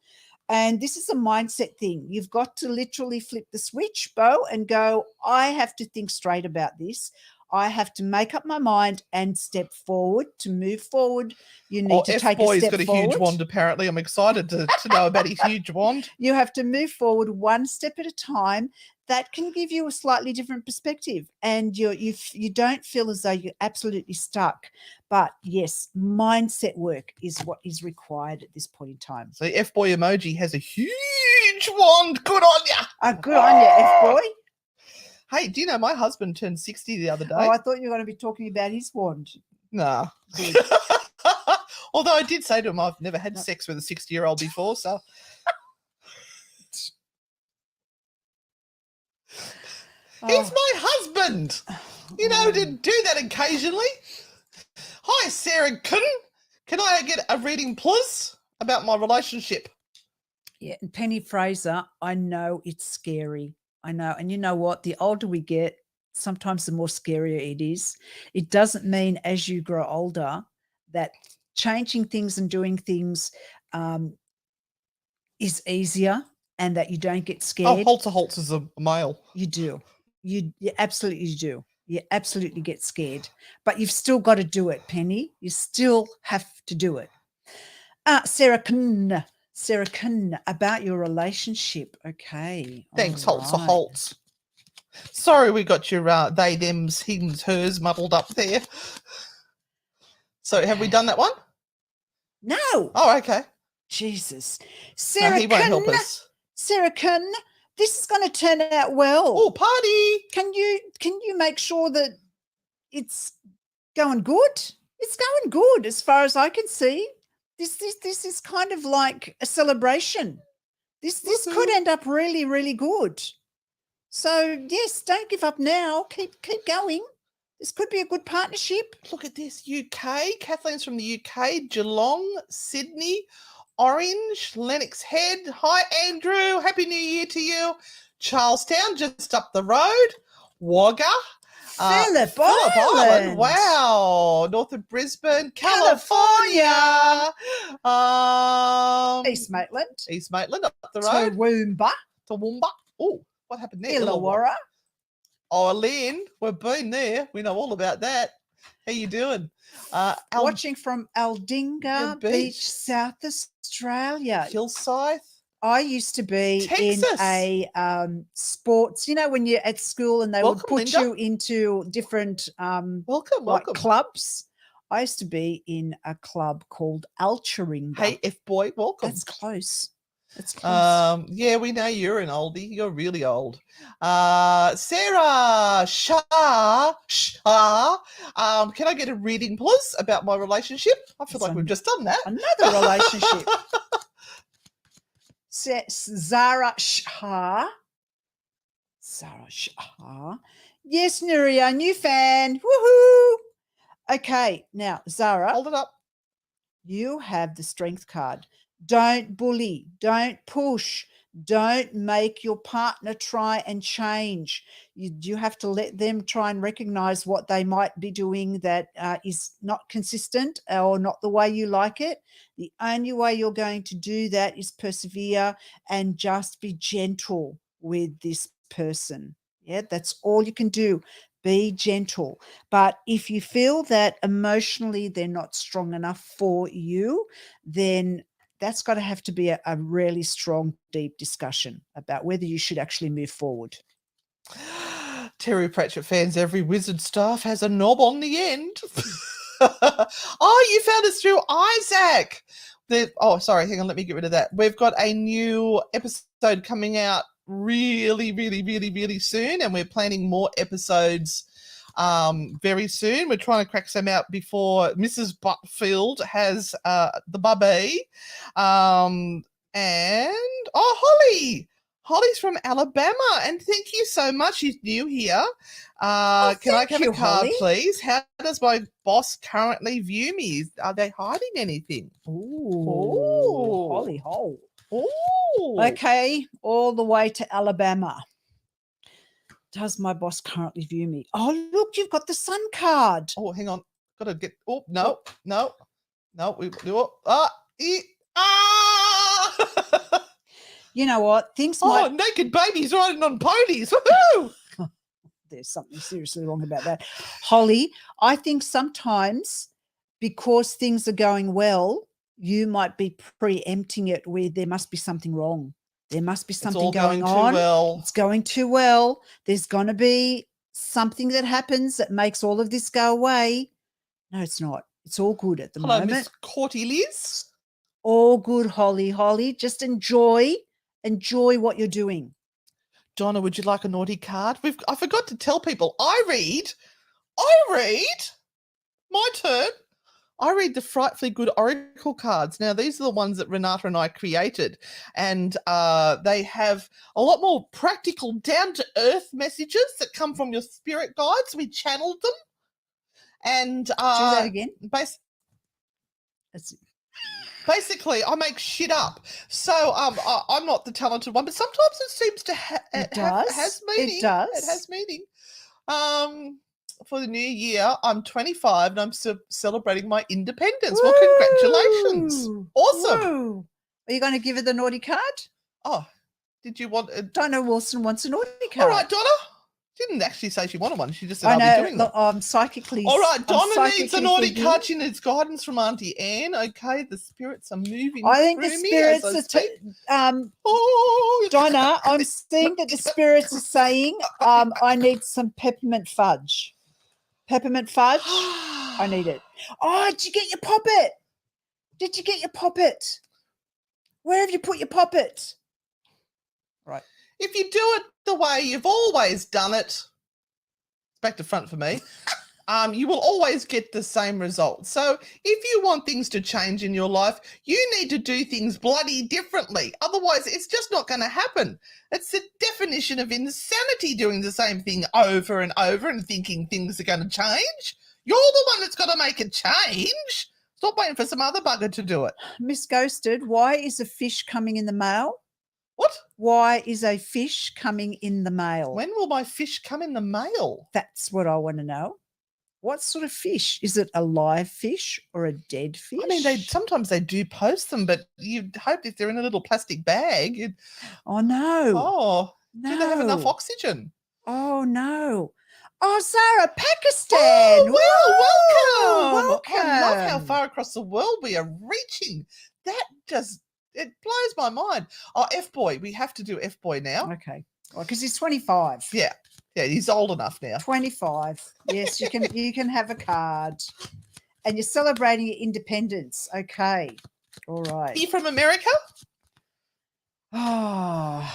And this is a mindset thing. You've got to literally flip the switch, Bo, and go, I have to think straight about this. I have to make up my mind and step forward. To move forward, you need to take a step forward.
F-Boy's got a huge wand, apparently. I'm excited to know about his huge wand.
You have to move forward one step at a time. That can give you a slightly different perspective, and you don't feel as though you're absolutely stuck. But yes, mindset work is what is required at this point in time.
So F-Boy emoji has a huge wand. Good on ya.
Good on you, F-Boy.
Hey, do you know my husband turned 60 the other day?
Oh, I thought you were going to be talking about his wand.
Nah. Although I did say to him, I've never had sex with a 60-year-old before, so... He's my husband. You know, to do that occasionally. Hi, Sarah Kun. Can I get a reading, please, about my relationship?
Yeah, and Penny Fraser, I know it's scary. I know. And you know what? The older we get, sometimes the more scarier it is. It doesn't mean as you grow older that changing things and doing things is easier and that you don't get scared.
Oh, Holtz is a male.
You do. You absolutely do. You absolutely get scared. But you've still got to do it, Penny. You still have to do it. Sarah Kun, about your relationship. Okay.
Thanks,
All
Holtz.
right.
Holtz. Sorry we got your they, thems, hims, hers muddled up there. So have we done that one?
No.
Oh, okay.
Jesus.
No, he won't help us.
Sarah Kun, this is going to turn out well.
Oh, party.
Can you make sure that it's going good? It's going good as far as I can see. This is kind of like a celebration. This could end up really, really good. So yes, don't give up now. Keep going. This could be a good partnership.
Look at this. UK. Kathleen's from the UK. Geelong, Sydney, Orange, Lennox Head. Hi, Andrew. Happy New Year to you. Charlestown, just up the road. Wagga.
Phillip Island.
Wow. North of Brisbane, California.
East Maitland.
East Maitland, up the road.
Toowoomba.
Oh, what happened there?
Illawarra.
Oh, Lynn, we've been there. We know all about that. How you doing?
Watching from Aldinga Beach, South Australia.
Kilsyth.
I used to be
Texas.
in a sports, you know, when you're at school and they would put you into different
welcome
clubs. I used to be in a club called Alturinga.
Hey, F-Boy, welcome.
That's close. That's close.
Yeah, we know you're an oldie. You're really old. Sarah Shah. Can I get a reading, please, about my relationship? I feel like we've just done that.
Another relationship. Zara Shah. Yes, Nuria, new fan. Woohoo. Okay, now, Zara.
Hold it up.
You have the strength card. Don't bully. Don't push. Don't make your partner try and change. You have to let them try and recognize what they might be doing that is not consistent or not the way you like it. The only way you're going to do that is persevere and just be gentle with this person. Yeah, that's all you can do. Be gentle. But if you feel that emotionally they're not strong enough for you, then that's got to have to be a really strong, deep discussion about whether you should actually move forward.
Terry Pratchett fans, every wizard staff has a knob on the end. Oh, you found us through Isaac. Sorry, hang on, let me get rid of that. We've got a new episode coming out really, really, really, really soon, and we're planning more episodes very soon. We're trying to crack some out before Mrs. Butfield has the bubby. And Holly. Holly's from Alabama, and thank you so much. She's new here. Can I have a card,
Holly.
please? How does my boss currently view me? Are they hiding anything?
Ooh, Holly hole.
Ooh.
Okay, all the way to Alabama. Does my boss currently view me? Oh, look, you've got the sun card.
Oh, hang on. Got to get. Oh, no. We do it.
You know what? Things might.
Naked babies riding on ponies. Woohoo!
There's something seriously wrong about that. Holly, I think sometimes because things are going well, you might be preempting it with there must be something wrong. There must be something going on.
Well.
It's going too well. There's going to be something that happens that makes all of this go away. No, it's not. It's all good at the moment.
Miss Courty Liz.
All good, Holly. Holly, just enjoy what you're doing.
Donna, would you like a naughty card? I forgot to tell people. I read. My turn. I read the Frightfully Good Oracle cards. Now, these are the ones that Renata and I created, and they have a lot more practical, down-to-earth messages that come from your spirit guides. We channeled them. And
do that again.
Basically, I make shit up. So I'm not the talented one, but sometimes it seems to has meaning.
It does.
It has meaning. For the new year, I'm 25 and I'm celebrating my independence.
Woo!
Well, congratulations. Awesome.
Woo! Are you going to give her the naughty card?
Oh, did you want
Donna Wilson wants a naughty card.
All right, Donna. Didn't actually say she wanted one. She just said, I'll be doing
look,
them.
I'm psychically.
All right, Donna needs a naughty
thinking.
card. She needs guidance from Auntie Anne. Okay, the spirits are moving.
I think the
through
spirits
me
are. Donna, I'm seeing that the spirits are saying, I need some peppermint fudge. Peppermint fudge. I need it. Oh, did you get your poppet? Did you get your poppet? Where have you put your poppet? Right.
If you do it the way you've always done it, back to front for me, you will always get the same result. So if you want things to change in your life, you need to do things bloody differently. Otherwise, it's just not going to happen. It's the definition of insanity, doing the same thing over and over and thinking things are going to change. You're the one that's got to make a change. Stop waiting for some other bugger to do it.
Miss Ghosted, why is a fish coming in the mail?
What?
Why is a fish coming in the mail?
When will my fish come in the mail?
That's what I want to know. What sort of fish? Is it a live fish or a dead fish?
I mean, sometimes they do post them, but you'd hope if they're in a little plastic bag.
Oh, no.
Oh,
no.
Do they have enough oxygen?
Oh, no. Oh, Zara, Pakistan.
Oh,
welcome.
I love how far across the world we are reaching. It blows my mind. Oh, F-boy. We have to do F-boy now.
Okay. Well, because he's 25.
Yeah, he's old enough now.
25. Yes, you can have a card. And you're celebrating your independence. Okay. All right.
Are you from America?
Oh.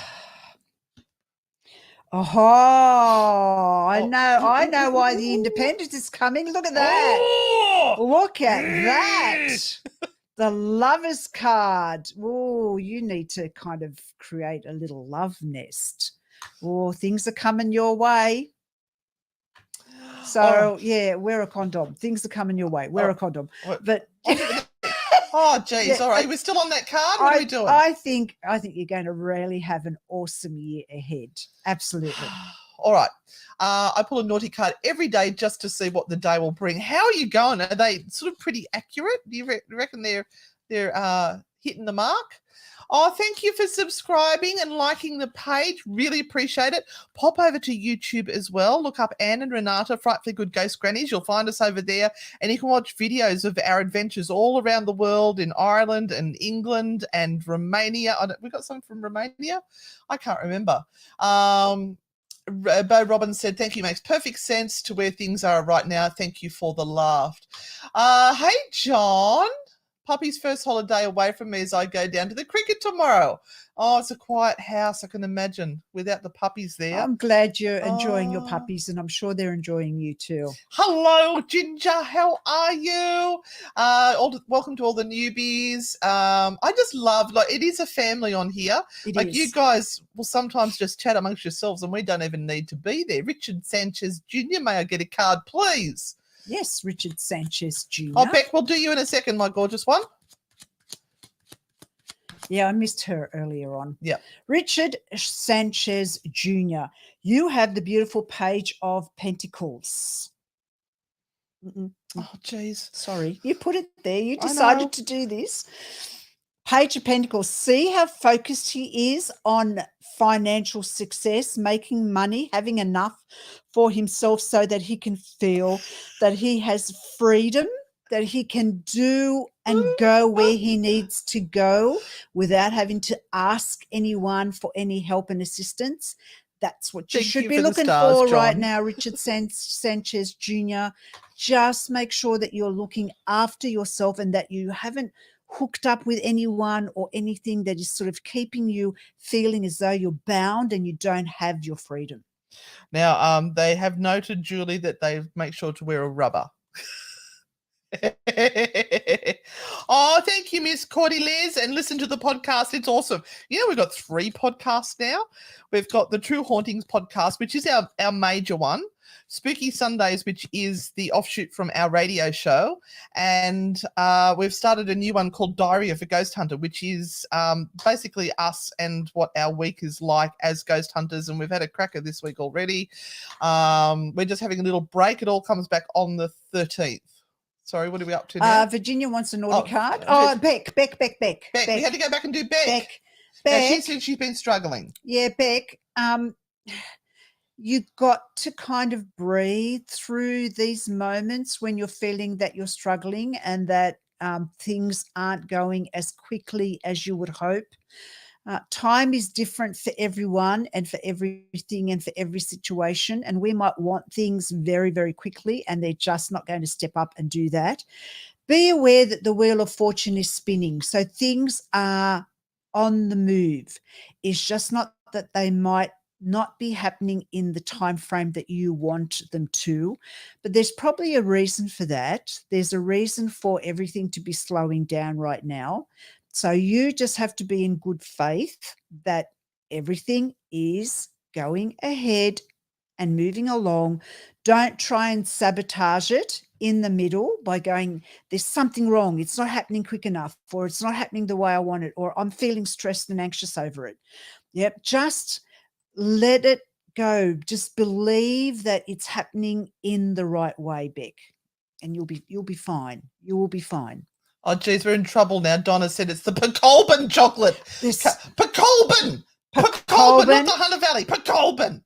Oh, I know why the independence is coming. Look at that.
Oh,
Look at that. The lover's card. Oh, you need to kind of create a little love nest. Oh, things are coming your way. So, yeah, wear a condom. Things are coming your way. Wear a condom. But
oh, geez.
Yeah,
all right. We're still on that card. What are we doing?
I think you're going to really have an awesome year ahead. Absolutely.
All right. I pull a naughty card every day just to see what the day will bring. How are you going? Are they sort of pretty accurate? Do you reckon they're hitting the mark? Oh, thank you for subscribing and liking the page. Really appreciate it. Pop over to YouTube as well. Look up Anne and Renata, Frightfully Good Ghost Grannies. You'll find us over there. And you can watch videos of our adventures all around the world in Ireland and England and Romania. We got some from Romania? I can't remember. Bo Robbins said, thank you, makes perfect sense to where things are right now. Thank you for the laugh. Hey, John. Puppy's first holiday away from me as I go down to the cricket tomorrow. Oh, it's a quiet house, I can imagine, without the puppies there.
I'm glad you're enjoying your puppies, and I'm sure they're enjoying you too.
Hello, Ginger. How are you? Welcome to all the newbies. I just love, like, it is a family on here. You guys will sometimes just chat amongst yourselves, and we don't even need to be there. Richard Sanchez Jr., may I get a card, please?
Yes, Richard Sanchez Jr.
Oh, Beck, we'll do you in a second, my gorgeous one.
Yeah, I missed her earlier on.
Yeah.
Richard Sanchez Jr., you have the beautiful Page of Pentacles.
Oh, geez.
Sorry. You put it there. You decided to do this. Page of Pentacles. See how focused he is on financial success, making money, having enough for himself so that he can feel that he has freedom, that he can do and go where he needs to go without having to ask anyone for any help and assistance. That's what you should be looking for right now, Richard Sanchez Jr. Just make sure that you're looking after yourself and that you haven't hooked up with anyone or anything that is sort of keeping you feeling as though you're bound and you don't have your freedom.
Now, they have noted, Julie, that they make sure to wear a rubber. Oh, thank you, Miss Cordy Liz, and listen to the podcast. It's awesome. You know, we've got 3 podcasts now. We've got the True Hauntings podcast, which is our major one, Spooky Sundays, which is the offshoot from our radio show, and we've started a new one called Diary of a Ghost Hunter, which is basically us and what our week is like as ghost hunters, and we've had a cracker this week already. We're just having a little break. It all comes back on the 13th. Sorry, what are we up to now?
Virginia wants a naughty card. Oh, Beck.
Beck. We had to go back and do Beck. Beck. She said she's been struggling.
Yeah, Beck. You've got to kind of breathe through these moments when you're feeling that you're struggling and that things aren't going as quickly as you would hope. Time is different for everyone and for everything and for every situation, and we might want things very, very quickly, and they're just not going to step up and do that. Be aware that the wheel of fortune is spinning, so things are on the move. It's just not that they might not be happening in the time frame that you want them to, but there's probably a reason for that. There's a reason for everything to be slowing down right now. So you just have to be in good faith that everything is going ahead and moving along. Don't try and sabotage it in the middle by going, there's something wrong. It's not happening quick enough, or it's not happening the way I want it, or I'm feeling stressed and anxious over it. Yep. Just let it go. Just believe that it's happening in the right way, Beck, and you'll be fine. You will be fine.
Oh, geez, we're in trouble now. Donna said it's the Pecolbin chocolate. Pecolbin, not the Hunter Valley. Pecolbin.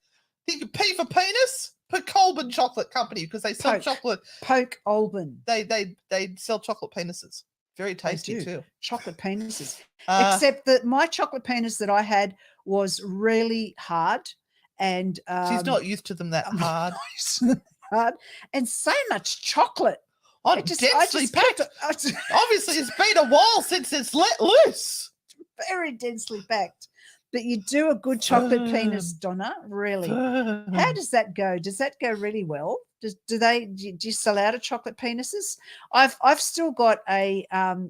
Think of P for penis? Pecolbin Chocolate Company, because they sell chocolate.
Pecolbin.
They sell chocolate penises. Very tasty too.
Chocolate penises. Except that my chocolate penis that I had was really hard, and
she's not used to them that hard.
And so much chocolate.
Oh, densely packed. Obviously, it's been a while since it's let loose.
Very densely packed. But you do a good chocolate penis, Donna, really. How does that go? Does that go really well? Do you sell out of chocolate penises? I've still got a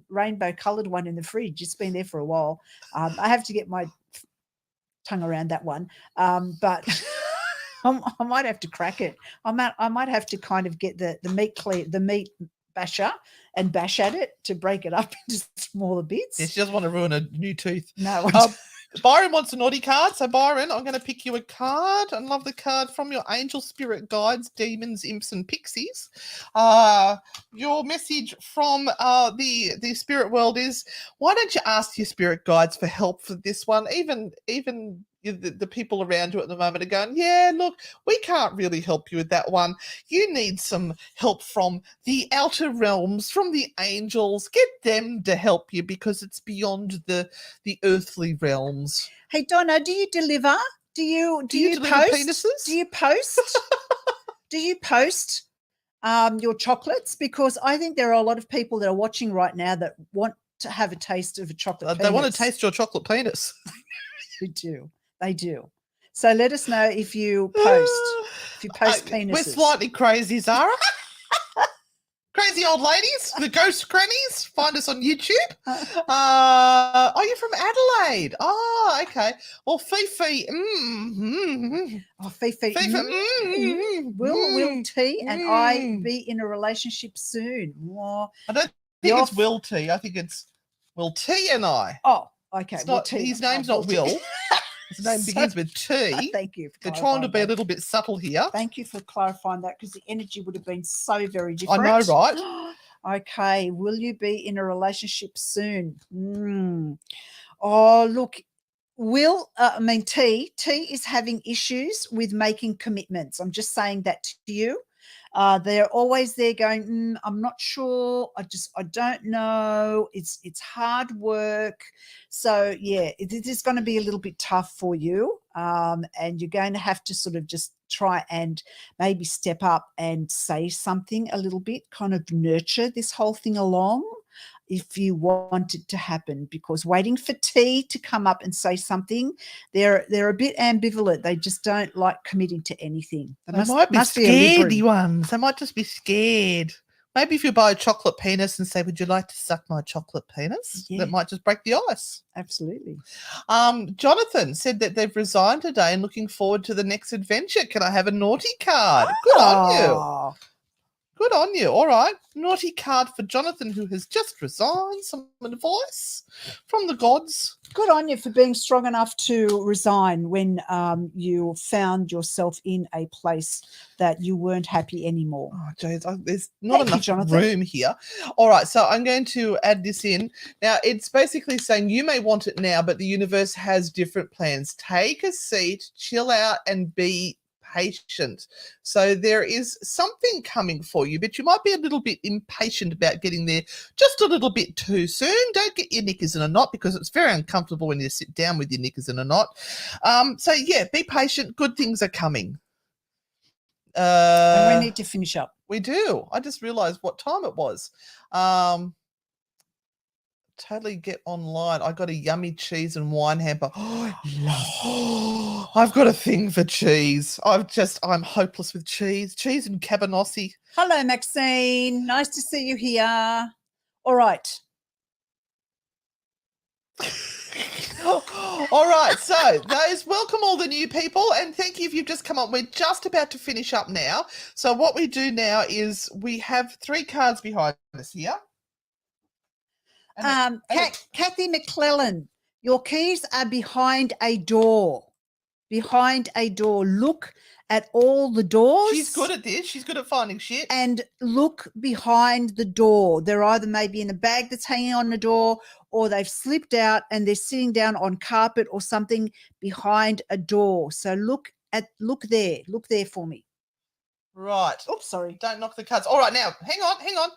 rainbow coloured one in the fridge. It's been there for a while. I have to get my tongue around that one. But I might have to crack it. I might have to kind of get the meat basher and bash at it to break it up into smaller bits.
She doesn't want to ruin a new tooth.
No.
Byron wants a naughty card. So, Byron, I'm going to pick you a card. I love the card from your angel spirit guides, demons, imps, and pixies. Your message from the spirit world is, why don't you ask your spirit guides for help for this one? Even the people around you at the moment are going, yeah, look, we can't really help you with that one. You need some help from the outer realms, from the angels. Get them to help you because it's beyond the earthly realms.
Hey, Donna, do you deliver? Do you
deliver
post?
penises?
Do you post? Do you post your chocolates? Because I think there are a lot of people that are watching right now that want to have a taste of a chocolate penis.
They want to taste your chocolate penis.
They do. They do. So let us know if you post. If you post penises.
We're slightly crazy, Zara. Crazy old ladies, the ghost grannies. Find us on YouTube. Are you from Adelaide? Oh, okay. Well, Fifi.
Oh, Fifi.
Fifi.
Will T and I be in a relationship soon? Oh,
I don't think it's Will T. I think it's Will T and I.
Oh, okay.
It's
Will
not,
T.
his name's not Will. His name begins with T.
Thank you.
They're trying to be a little bit subtle here.
Thank you for clarifying that, because the energy would have been so very different.
I know, right?
Okay. Will you be in a relationship soon? Oh, look. T is having issues with making commitments. I'm just saying that to you. They're always there going, I'm not sure. I don't know. It's hard work. So yeah, it is going to be a little bit tough for you. And you're going to have to sort of just try and maybe step up and say something a little bit, kind of nurture this whole thing along, if you want it to happen, because waiting for T to come up and say something, they're a bit ambivalent. They just don't like committing to anything.
They might be scaredy ones. They might just be scared. Maybe if you buy a chocolate penis and say, would you like to suck my chocolate penis? Yeah. That might just break the ice.
Absolutely.
Jonathan said that they've resigned today and looking forward to the next adventure. Can I have a naughty card? Good on you. Good on you. All right. Naughty card for Jonathan, who has just resigned. Some advice from the gods.
Good on you for being strong enough to resign when you found yourself in a place that you weren't happy anymore.
Oh, geez, there's not enough room here. All right, so I'm going to add this in. Now, it's basically saying you may want it now, but the universe has different plans. Take a seat, chill out, and be patient. So there is something coming for you, but you might be a little bit impatient about getting there just a little bit too soon. Don't get your knickers in a knot, because it's very uncomfortable when you sit down with your knickers in a knot. So yeah, be patient. Good things are coming.
And we need to finish up.
We do. I just realized what time it was. Totally get online. I got a yummy cheese and wine hamper. I've got a thing for cheese. I'm hopeless with cheese. Cheese and cabanossi.
Hello, Maxine. Nice to see you here. All right.
All right. So welcome all the new people, and thank you if you've just come on. We're just about to finish up now. So what we do now is we have 3 cards behind us here.
Kathy McClellan, your keys are behind a door. Behind a door. Look at all the doors.
She's good at this. She's good at finding shit.
And look behind the door. They're either maybe in a bag that's hanging on the door, or they've slipped out and they're sitting down on carpet or something behind a door. So look there. Look there for me.
Right.
Oops, sorry.
Don't knock the cards. All right, now, hang on.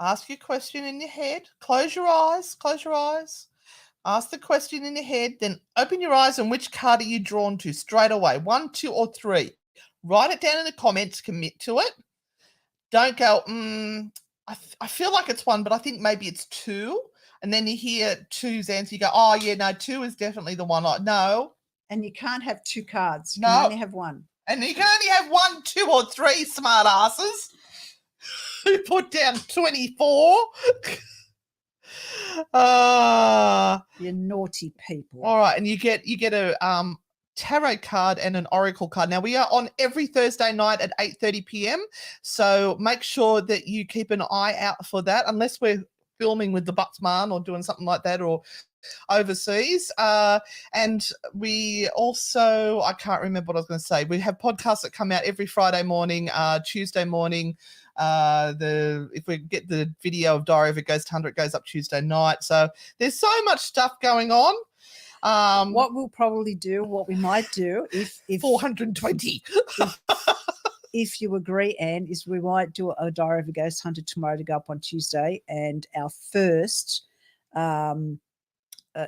Ask your question in your head. Close your eyes. Ask the question in your head, then open your eyes, and which card are you drawn to straight away? 1, 2, or 3. Write it down in the comments. Commit to it. Don't go, I feel like it's 1, but I think maybe it's 2. And then you hear 2's answer. You go, oh, yeah, no, 2 is definitely the one. No.
And you can't have 2 cards. You can only have 1.
And you can only have 1, 2, or 3, smart asses. Who put down 24?
You naughty people.
All right, and you get a tarot card and an oracle card. Now, we are on every Thursday night at 8:30 p.m. So make sure that you keep an eye out for that, unless we're filming with the Bucksman or doing something like that, or overseas. And we also, I can't remember what I was going to say. We have podcasts that come out every Friday morning, Tuesday morning. If we get the video of Diary, if it goes to 100, it goes up Tuesday night. So there's so much stuff going on.
What we might do if
420.
if you agree, Anne, is we might do a Diary of a Ghost Hunter tomorrow to go up on Tuesday, and our first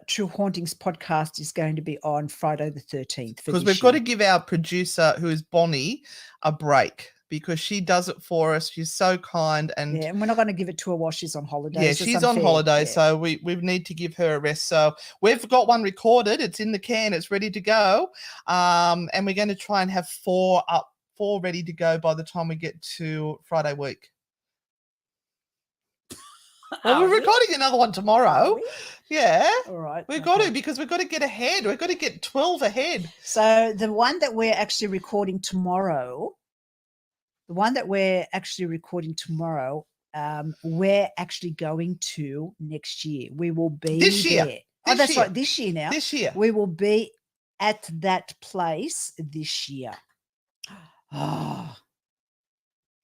True Hauntings podcast is going to be on Friday the 13th.
Because we've got to give our producer, who is Bonnie, a break because she does it for us. She's so kind. And
yeah, and we're not going to give it to her while she's on holiday.
yeah, she's on holiday, so we need to give her a rest. So we've got one recorded. It's in the can. It's ready to go. And we're going to try and have four ready to go by the time we get to Friday week. Well, we're recording another one tomorrow. Yeah.
All right.
We've got to, because we've got to get ahead. We've got to get 12 ahead.
So the one that we're actually recording tomorrow, we're actually going to next year. We will be
this year.
there. Oh, that's right. This year now.
This year.
We will be at that place this year.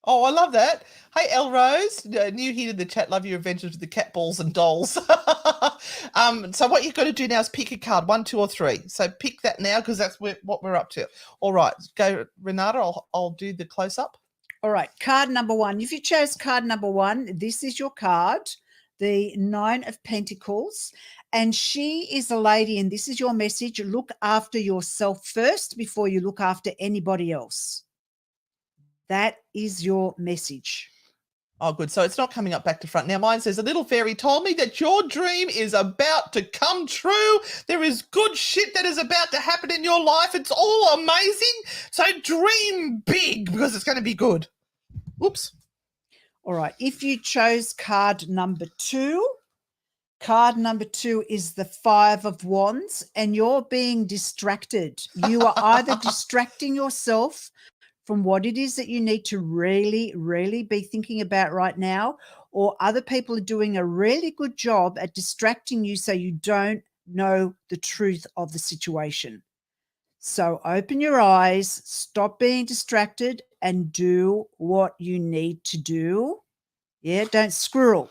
Oh, I love that. Hey, Elrose, new here to the chat. Love your adventures with the cat balls and dolls. So what you've got to do now is pick a card, 1, 2, or 3. So pick that now because that's what we're up to. All right, go, Renata. I'll do the close-up.
All right, card number 1. If you chose card number 1, this is your card, the 9 of Pentacles. And she is a lady, and this is your message. Look after yourself first before you look after anybody else. That is your message.
Oh, good. So it's not coming up back to front. Now, mine says, a little fairy told me that your dream is about to come true. There is good shit that is about to happen in your life. It's all amazing. So dream big because it's going to be good. Oops.
All right. If you chose card number 2, card number 2 is the 5 of Wands, and you're being distracted. You are either distracting yourself from what it is that you need to really, really be thinking about right now, or other people are doing a really good job at distracting you so you don't know the truth of the situation. So open your eyes, stop being distracted, and do what you need to do. Yeah, don't squirrel.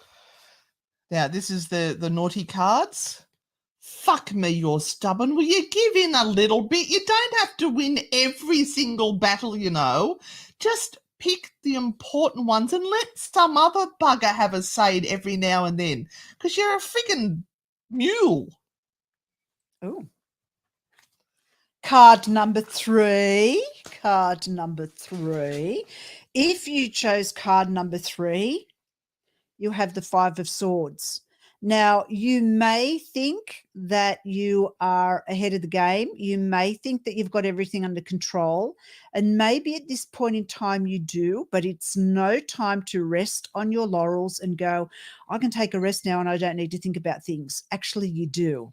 Now, this is the naughty cards. Fuck me, you're stubborn. Will you give in a little bit? You don't have to win every single battle, you know. Just pick the important ones and let some other bugger have a say every now and then, because you're a friggin' mule.
Oh. Card number 3. Card number 3. If you chose card number 3, you have the 5 of Swords. Now, you may think that you are ahead of the game. You may think that you've got everything under control. And maybe at this point in time you do, but it's no time to rest on your laurels and go, I can take a rest now and I don't need to think about things. Actually, you do.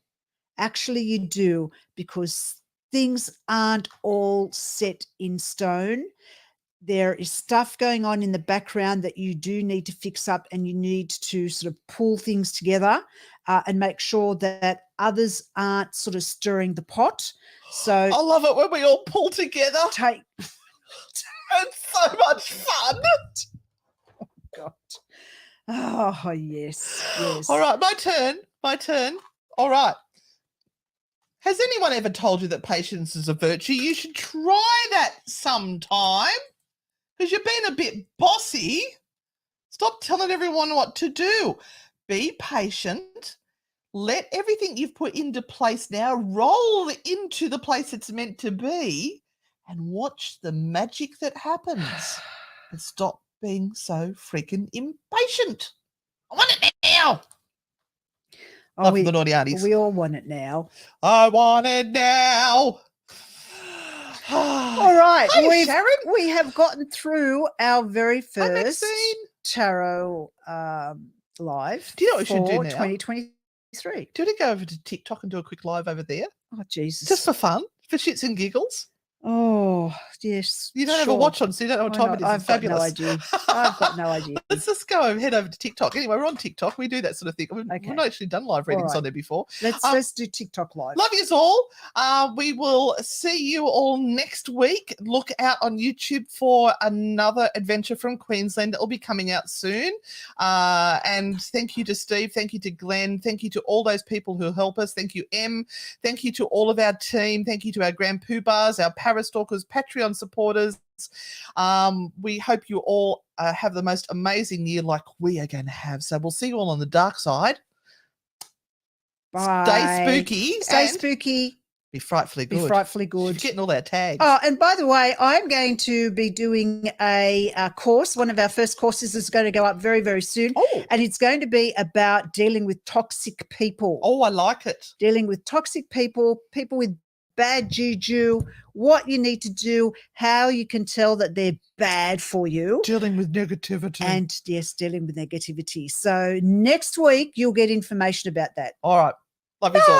Actually, you do, because things aren't all set in stone. There is stuff going on in the background that you do need to fix up, and you need to sort of pull things together and make sure that others aren't sort of stirring the pot. So
I love it when we all pull together. It's so much fun.
Oh, God. Oh, yes.
All right, my turn. All right. Has anyone ever told you that patience is a virtue? You should try that sometime. Because you're being a bit bossy. Stop telling everyone what to do. Be patient. Let everything you've put into place now roll into the place it's meant to be, and watch the magic that happens. And stop being so freaking impatient. I want it now. Love for the naughty aunties.
We all want it now.
I want it now.
All right.
Hey, Sharon.
We have gotten through our very first
Maxine.
tarot live.
Do you know what we should do now?
2023.
Do you want to go over to TikTok and do a quick live over there?
Oh, Jesus.
Just for fun, for shits and giggles.
Oh, yes.
You don't have a watch on, so you don't know what time it is.
I've got no idea. I've got no idea.
Let's just head over to TikTok. Anyway, we're on TikTok. We do that sort of thing. We've not actually done live readings on there before.
Let's do TikTok live.
Love yous all. We will see you all next week. Look out on YouTube for another adventure from Queensland that will be coming out soon. And thank you to Steve. Thank you to Glenn. Thank you to all those people who help us. Thank you, Em. Thank you to all of our team. Thank you to our Grand Poobahs, our Parastalkers, Patreon supporters. We hope you all have the most amazing year like we are going to have. So we'll see you all on the dark side.
Bye.
Stay spooky.
Stay
and
spooky.
Be frightfully
Be
good.
frightfully good.
She's getting all our tags.
Oh, and by the way, I'm going to be doing a course. One of our first courses is going to go up very, very soon.
Oh.
And it's going to be about dealing with toxic people.
Oh, I like it.
Dealing with toxic people, people with bad juju, what you need to do, how you can tell that they're bad for you.
Dealing with negativity.
And yes, dealing with negativity. So next week, you'll get information about that.
All right. Love you all.